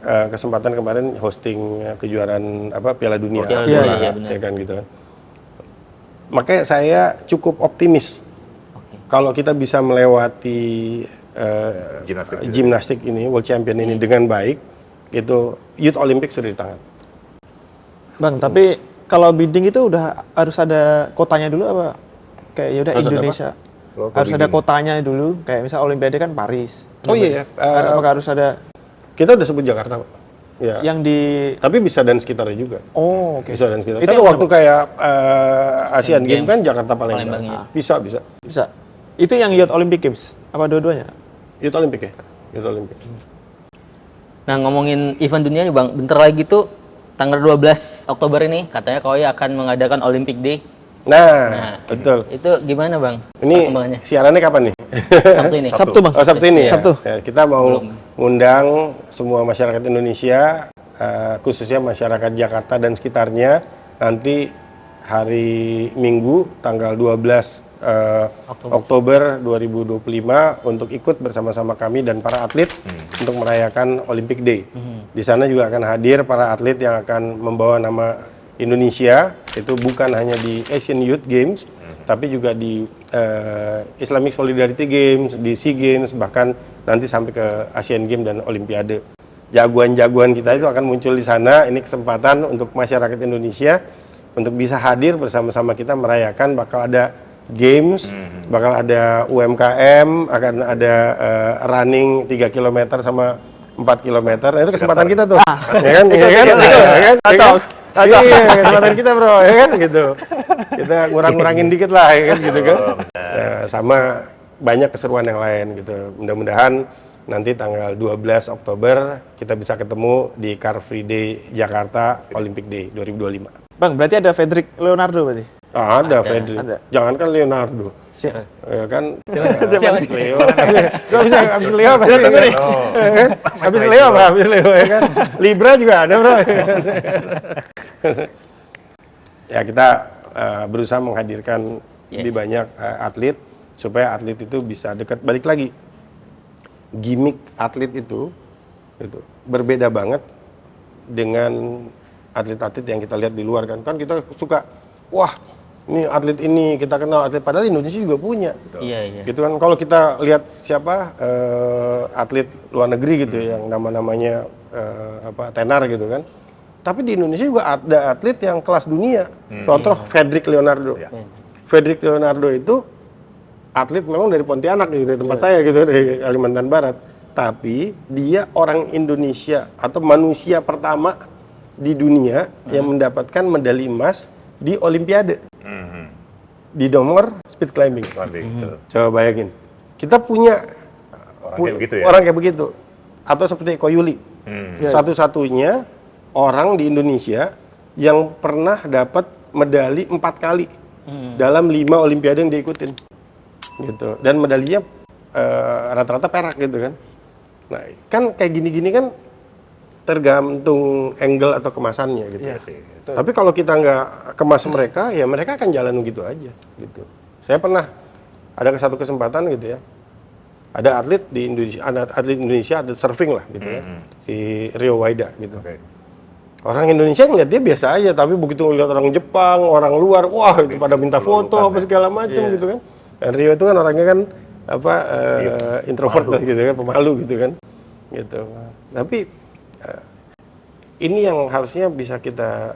kesempatan kemarin hosting kejuaraan Piala Dunia. Iya, Ya kan gitu kan. Makanya saya cukup optimis kalau kita bisa melewati gimnastik ini, World Champion ini dengan baik, itu Youth Olympic sudah di tangan. Bang, tapi kalau bidding itu udah harus ada kotanya dulu apa? Kayak yaudah Harus ada Indonesia. apa? Harus ada kotanya dulu, kayak misal Olimpiade kan Paris. Oh iya, Apakah harus ada kita udah sebut Jakarta, Pak. Ya. yang di... Tapi bisa dan sekitarnya juga. Oh, oke. Bisa dan sekitar. Itu Tapi yang waktu kayak Asian Games kan Jakarta Palembang, Palembang. iya. Bisa. Bisa. Itu yang Youth Olympic Games? Apa dua-duanya? Youth Olympic ya? Youth Olympic. Nah, ngomongin event dunia nih Bang, bentar lagi tuh tanggal 12 Oktober ini katanya KOI akan mengadakan Olympic Day. Nah, betul. Itu gimana Bang? Ini perkembangannya? siarannya kapan nih? Sabtu ini. Sabtu, Bang. Oh, Sabtu ini ya? Sabtu. Ya, kita mau ngundang semua masyarakat Indonesia, khususnya masyarakat Jakarta dan sekitarnya, nanti hari Minggu tanggal 12 Oktober 2025 untuk ikut bersama-sama kami dan para atlet untuk merayakan Olympic Day. Di sana juga akan hadir para atlet yang akan membawa nama Indonesia, itu bukan hanya di Asian Youth Games, tapi juga di Islamic Solidarity Games, di SEA Games, bahkan nanti sampai ke Asian Games dan Olimpiade. Jagoan-jagoan kita itu akan muncul di sana. Ini kesempatan untuk masyarakat Indonesia untuk bisa hadir bersama-sama kita merayakan. Bakal ada games, bakal ada UMKM, akan ada running 3 km sama 4 km. Nah, itu kesempatan kita tuh. Ya kan? Ya kan? Iya, kesempatan kita bro, ya kan gitu. Kita ngurangin dikit lah, ya kan gitu kan. Nah, sama banyak keseruan yang lain gitu. Mudah-mudahan nanti tanggal 12 Oktober kita bisa ketemu di Car Free Day Jakarta Olympic Day 2025. Bang, berarti ada Fredrik Leonardo berarti? Ada Fredrik. Jangankan Leonardo. Siap. Ya kan? Siapa nih? Leo. Gak bisa habis Leo apa? Habis Leo apa? Habis Leo ya kan? Libra juga ada, bro. Ya kita berusaha menghadirkan lebih banyak atlet supaya atlet itu bisa dekat. Balik lagi, gimmick atlet itu berbeda banget dengan atlet-atlet yang kita lihat di luar kan. Kan kita suka, wah ini atlet ini kita kenal atlet, padahal Indonesia juga punya. Iya. Gitu kan, kalau kita lihat siapa atlet luar negeri gitu yang nama-namanya tenar gitu kan. Tapi di Indonesia juga ada atlet yang kelas dunia. Contoh Fredrik Leonardo. Fredrik Leonardo itu atlet memang dari Pontianak dari tempat saya gitu, dari Kalimantan Barat. Tapi dia orang Indonesia atau manusia pertama di dunia yang mendapatkan medali emas di Olimpiade. Di nomor speed climbing. Coba bayangin. Kita punya orang kayak begitu. Atau seperti Eko Yuli. Satu-satunya orang di Indonesia yang pernah dapat medali 4 kali dalam 5 Olimpiade yang diikutin. Gitu. Dan medalinya rata-rata perak gitu kan. Nah, kan kayak gini-gini kan tergantung angle atau kemasannya gitu. Iya sih. Tapi kalau kita nggak kemas mereka, ya mereka akan jalan begitu aja gitu. Saya pernah ada satu kesempatan gitu ya. Ada atlet di Indonesia, atlet surfing lah gitu ya. Si Rio Waida gitu. Orang Indonesia ngeliat dia biasa aja, tapi begitu ngeliat orang Jepang, orang luar, wah itu pada minta foto apa segala macam gitu kan. Dan Rio itu kan orangnya kan introvert lah gitu kan, pemalu gitu kan. Gitu. Tapi ini yang harusnya bisa kita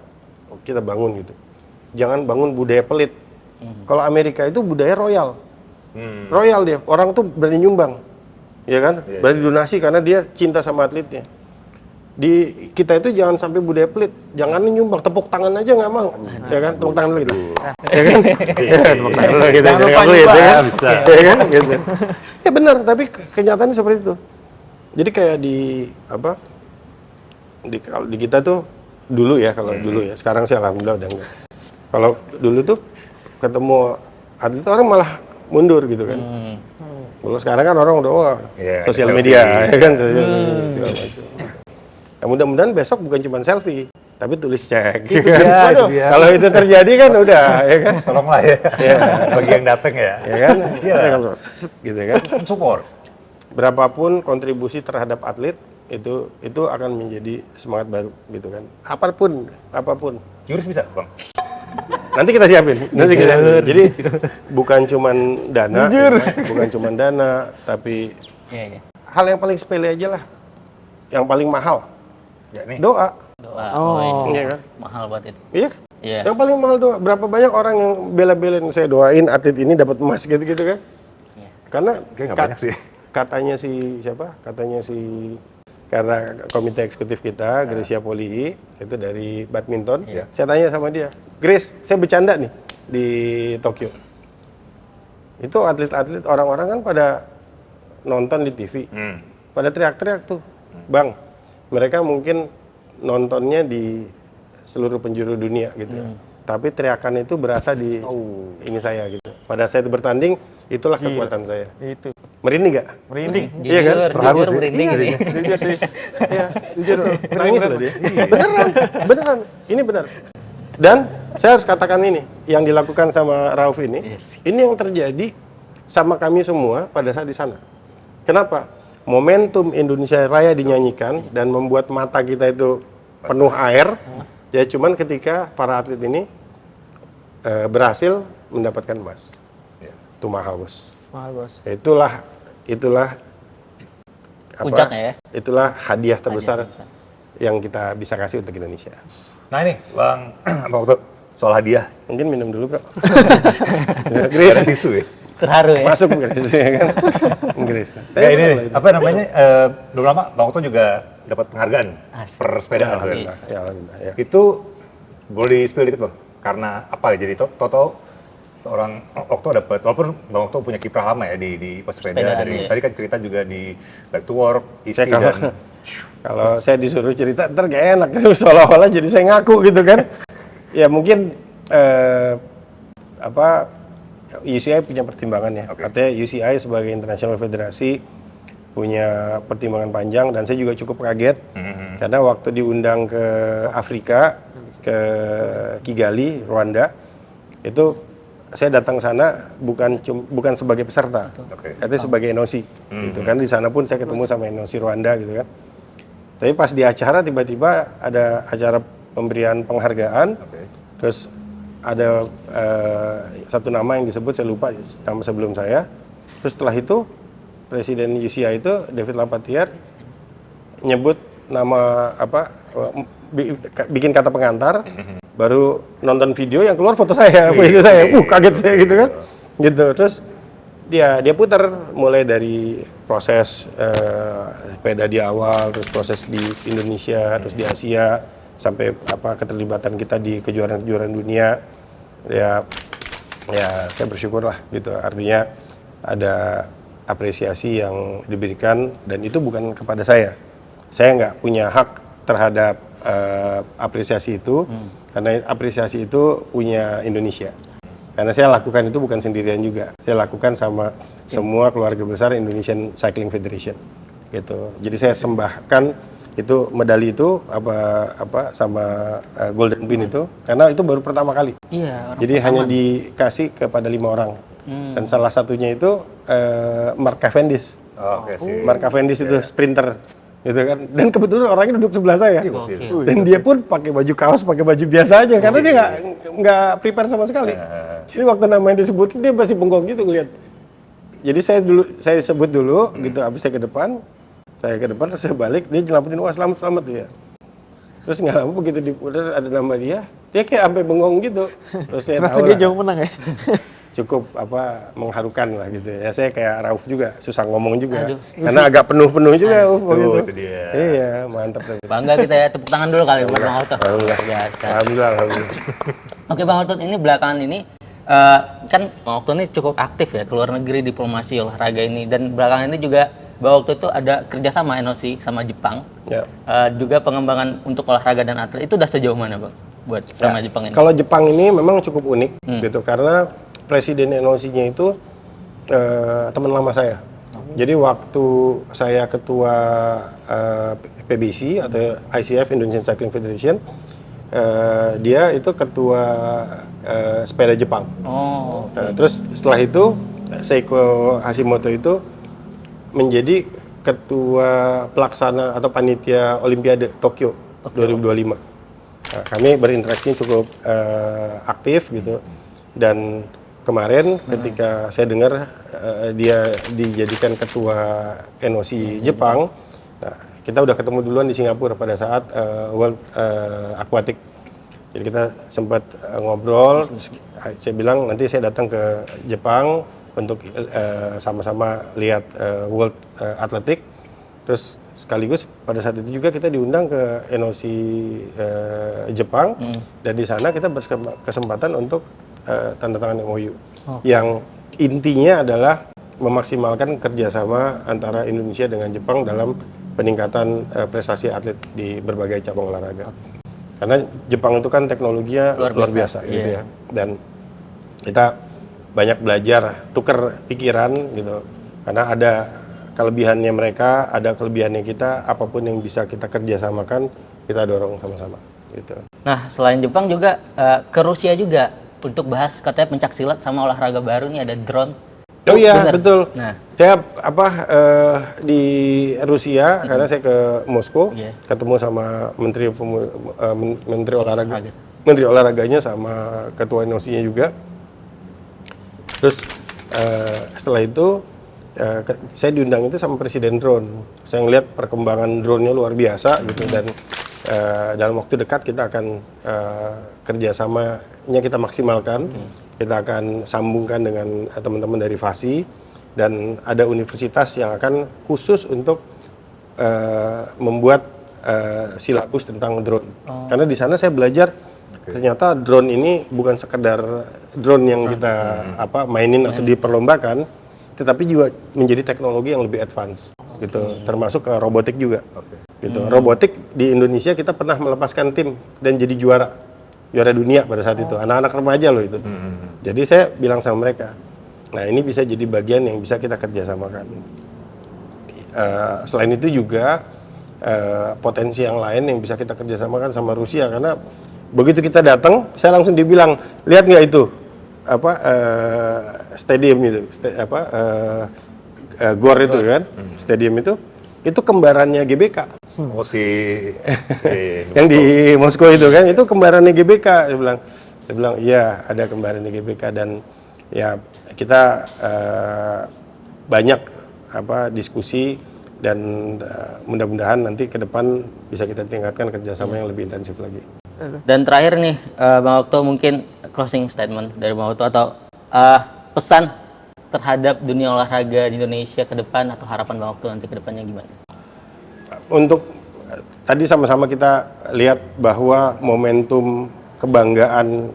bangun gitu. Jangan bangun budaya pelit. Kalau Amerika itu budaya royal. Royal dia, orang tuh berani nyumbang. Ya kan? Berani donasi karena dia cinta sama atletnya. di kita itu jangan sampai budaya pelit, jangan nyumbang, tepuk tangan aja nggak mau, ya kan, tepuk tangan dulu gitu, ya kan, ya, tepuk tangan dulu gitu, Jangan lupa pelit, nyumbang. ya kan, Bisa. ya kan, gitu. Ya benar, tapi kenyataannya seperti itu. Jadi kayak di apa, kalau di kita tuh dulu ya, kalau dulu ya, sekarang sih alhamdulillah udah enggak. Kalau dulu tuh ketemu atlet orang malah mundur gitu kan. Kalau sekarang kan orang udah wah Iya, sosial selfie. media ya kan, sosial media segala macam. Ya, mudah-mudahan besok bukan cuma selfie, tapi tulis cek. Itu kan. dia, itu dia. Kalau itu terjadi kan udah, ya kan, Tolonglah ya, bagi yang datang ya. ya kan, Iya. saya kan set, gitu kan. Support. Berapapun kontribusi terhadap atlet itu akan menjadi semangat baru gitu kan. Apapun. Jurus bisa, Bang? Nanti kita siapin. Jadi bukan cuman dana, bukan cuman dana, tapi Iya, iya. hal yang paling sepele aja lah, yang paling mahal, Ya nih. doa. Doa. Oh. Ini Iya kan? mahal banget itu. Iya. Iya. Yang paling mahal doa. Berapa banyak orang yang bela-belain saya doain atlet ini dapat emas gitu-gitu kan? Iya. Karena Kayaknya nggak banyak sih. katanya si siapa? Katanya si karena komite eksekutif kita, Gracia Poli, itu dari badminton. Iya. Saya tanya sama dia, Grace, saya bercanda nih di Tokyo. Itu atlet-atlet orang-orang kan pada nonton di TV, pada teriak-teriak tuh, Bang. Mereka mungkin nontonnya di seluruh penjuru dunia gitu ya. Tapi teriakan itu berasa di ini saya gitu. Pada saya itu bertanding, itulah kekuatan saya. Itu. Merinding nggak? Merinding. Iya kan? Terharu Jujur sih. merinding ini. Jujur sih. Iya, jujur. Nangis loh dia. Beneran. Ini benar. Dan saya harus katakan ini, yang dilakukan sama Rauf ini yang terjadi sama kami semua pada saat di sana. Kenapa? Momentum Indonesia Raya dinyanyikan dan membuat mata kita itu penuh air, ya cuman ketika para atlet ini berhasil mendapatkan emas. Itu mahal, Bos. Mahal, Bos. Itulah apa, Puncaknya ya. itulah hadiah terbesar terbesar. yang kita bisa kasih untuk Indonesia. Nah ini, Bang Okto, soal hadiah. Mungkin minum dulu, Bro. Ada Gris, tisu ya? Terharu ya. masuk Gris, ya kan? Gris. Ya ini nih, apa namanya, belum lama Bang Okto juga dapat penghargaan Asik. persepedaan. Alhamdulillah, ya, alhamdulillah. Ya. Itu boleh di-spill dikit, Bang? Karena apa ya? Jadi Toto seorang Okto dapat, walaupun Bang Okto punya kiprah lama ya di pesepeda, Sepedaan, dari iya. tadi kan cerita juga di Back to Work, isi Saya kalau dan kalau saya disuruh cerita ntar gak enak seolah-olah jadi saya ngaku gitu kan. Ya mungkin apa UCI punya pertimbangan ya. Oke. Artinya UCI sebagai international federasi punya pertimbangan panjang dan saya juga cukup kaget karena waktu diundang ke Afrika, ke Kigali, Rwanda, itu saya datang sana bukan sebagai peserta, Oke. katanya sebagai NOC, gitu kan. Di sana pun saya ketemu sama NOC Rwanda gitu kan. Tapi pas di acara tiba-tiba ada acara pemberian penghargaan, terus ada satu nama yang disebut, saya lupa nama sebelum saya. Terus setelah itu Presiden UCI itu David Lapatier nyebut nama apa, bikin kata pengantar, baru nonton video yang keluar foto saya, video saya, kaget saya gitu kan, gitu. Terus dia putar mulai dari proses sepeda di awal, terus proses di Indonesia, terus di Asia, sampai apa keterlibatan kita di kejuaraan-kejuaraan dunia. Ya saya bersyukur lah gitu. Artinya ada apresiasi yang diberikan dan itu bukan kepada saya. Saya nggak punya hak terhadap apresiasi itu, karena apresiasi itu punya Indonesia. Karena saya lakukan itu bukan sendirian juga. Saya lakukan sama semua keluarga besar Indonesian Cycling Federation. Gitu. Jadi saya sembahkan itu medali itu apa sama Golden Pin itu karena itu baru pertama kali. Iya. Jadi hanya dikasih kepada 5 orang. Dan salah satunya itu Mark Cavendish. Oh, oke sih. Mark Cavendish itu sprinter, gitu kan. Dan kebetulan orangnya duduk sebelah saya. Gokil. Dan dia pun pakai baju kaos, pakai baju biasa aja karena dia nggak prepare sama sekali. Jadi waktu namanya disebutin dia masih bengong gitu ngeliat. Jadi saya sebut dulu gitu, habis saya ke depan, terus saya balik, dia nyelamatin, wah selamat ya. Terus nggak lama begitu diputar ada nama dia kayak sampai bengong gitu. Terus saya Ternyata tahu dia lah. jauh menang ya. cukup mengharukan lah gitu ya. Saya kayak Rauf juga susah ngomong juga. Aduh. Karena agak penuh-penuh juga Uf, Tuh, gitu. itu dia. Iya, mantap tuh. Bangga kita ya, tepuk tangan dulu kali buat Bang Alto. Alhamdulillah. Biasa. Alhamdulillah. Oke Bang Alto, ini belakangan ini kan Bang Alto ini cukup aktif ya ke luar negeri diplomasi olahraga ini, dan belakangan ini juga Bang Alto itu ada kerjasama NOC sama Jepang. Ya. Juga pengembangan untuk olahraga dan atlet itu udah sejauh mana Bang buat sama Jepang ini? Kalau Jepang ini memang cukup unik gitu karena presiden NOC-nya itu teman lama saya. Jadi waktu saya ketua PBC atau ICF Indonesian Cycling Federation, dia itu ketua sepeda Jepang. Oh. Terus setelah itu Seiko Hashimoto itu menjadi ketua pelaksana atau panitia Olimpiade Tokyo 2025. Nah, kami berinteraksi cukup aktif gitu, dan kemarin ketika saya dengar dia dijadikan ketua NOC Jepang, nah, kita udah ketemu duluan di Singapura pada saat World Aquatic. Jadi kita sempat ngobrol, saya bilang nanti saya datang ke Jepang untuk sama-sama lihat World Athletic. Terus sekaligus pada saat itu juga kita diundang ke NOC Jepang, dan di sana kita berkesempatan untuk tanda tangan MOU yang intinya adalah memaksimalkan kerjasama antara Indonesia dengan Jepang dalam peningkatan prestasi atlet di berbagai cabang olahraga. Karena Jepang itu kan teknologinya luar biasa gitu ya, dan kita banyak belajar, tukar pikiran gitu, karena ada kelebihannya mereka, ada kelebihannya kita, apapun yang bisa kita kerjasamakan, kita dorong sama-sama gitu. Nah, selain Jepang juga ke Rusia juga untuk bahas katanya pencak silat sama olahraga baru nih, ada drone. Oh iya, bener. betul. Nah, Saya di Rusia karena saya ke Moskow, ketemu sama menteri olahraga, menteri olahraganya sama ketua NOC-nya juga. Terus setelah itu saya diundang itu sama presiden drone. Saya ngeliat perkembangan drone-nya luar biasa gitu, dan dalam waktu dekat kita akan kerjasamanya kita maksimalkan. Kita akan sambungkan dengan teman-teman dari FASI, dan ada universitas yang akan khusus untuk membuat silabus tentang drone. Karena di sana saya belajar ternyata drone ini bukan sekedar drone yang kita mainin atau diperlombakan, tetapi juga menjadi teknologi yang lebih advance gitu, termasuk robotik juga. Gitu. Robotik di Indonesia kita pernah melepaskan tim dan jadi juara dunia pada saat itu, anak-anak remaja loh itu. Jadi saya bilang sama mereka, nah ini bisa jadi bagian yang bisa kita kerjasamakan. Selain itu juga potensi yang lain yang bisa kita kerjasamakan sama Rusia, karena begitu kita datang, saya langsung dibilang, lihat nggak itu stadium itu, GOR itu kan, stadium itu kembarannya GBK. Oh Yang di Moskow itu kan, itu kembarannya GBK. Saya bilang iya, ada kembarannya GBK, dan ya kita banyak diskusi, dan mudah-mudahan nanti ke depan bisa kita tingkatkan kerjasama yang lebih intensif lagi. Dan terakhir nih Bang Okto, mungkin closing statement dari Bang Okto atau pesan terhadap dunia olahraga di Indonesia ke depan, atau harapan Bang Okto nanti ke depannya gimana? Untuk tadi sama-sama kita lihat bahwa momentum kebanggaan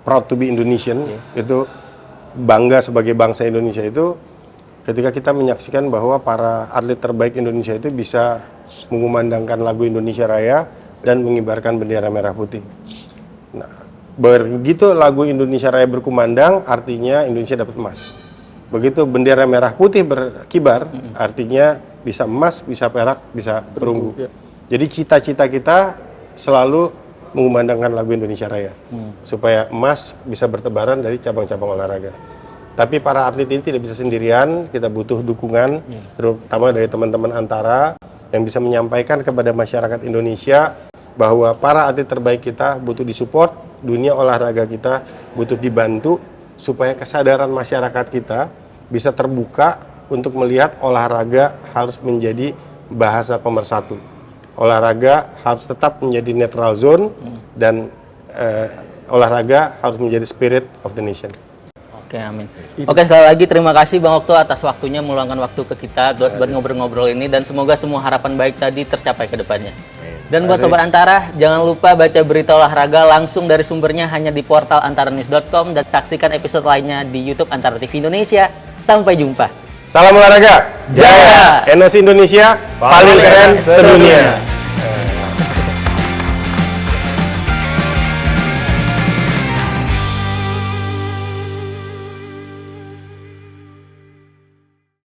proud to be Indonesian, itu bangga sebagai bangsa Indonesia, itu ketika kita menyaksikan bahwa para atlet terbaik Indonesia itu bisa mengumandangkan lagu Indonesia Raya dan mengibarkan bendera merah putih. Nah, begitu lagu Indonesia Raya berkumandang, artinya Indonesia dapat emas. Begitu bendera merah putih berkibar, artinya bisa emas, bisa perak, bisa perunggu. Jadi cita-cita kita selalu mengumandangkan lagu Indonesia Raya, supaya emas bisa bertebaran dari cabang-cabang olahraga. Tapi para atlet ini tidak bisa sendirian, kita butuh dukungan, terutama dari teman-teman Antara, yang bisa menyampaikan kepada masyarakat Indonesia bahwa para atlet terbaik kita butuh disupport, dunia olahraga kita butuh dibantu, supaya kesadaran masyarakat kita bisa terbuka untuk melihat olahraga harus menjadi bahasa pemersatu. Olahraga harus tetap menjadi neutral zone, dan olahraga harus menjadi spirit of the nation. Oke, amin. Oke, sekali lagi terima kasih Bang Okto atas waktunya meluangkan waktu ke kita buat ngobrol-ngobrol ini dan semoga semua harapan baik tadi tercapai ke depannya. Dan buat Sobat Antara, jangan lupa baca berita olahraga langsung dari sumbernya hanya di portal antaranews.com dan saksikan episode lainnya di YouTube Antara TV Indonesia. Sampai jumpa. Salam olahraga, jaya! Enos Indonesia, paling keren sedunia.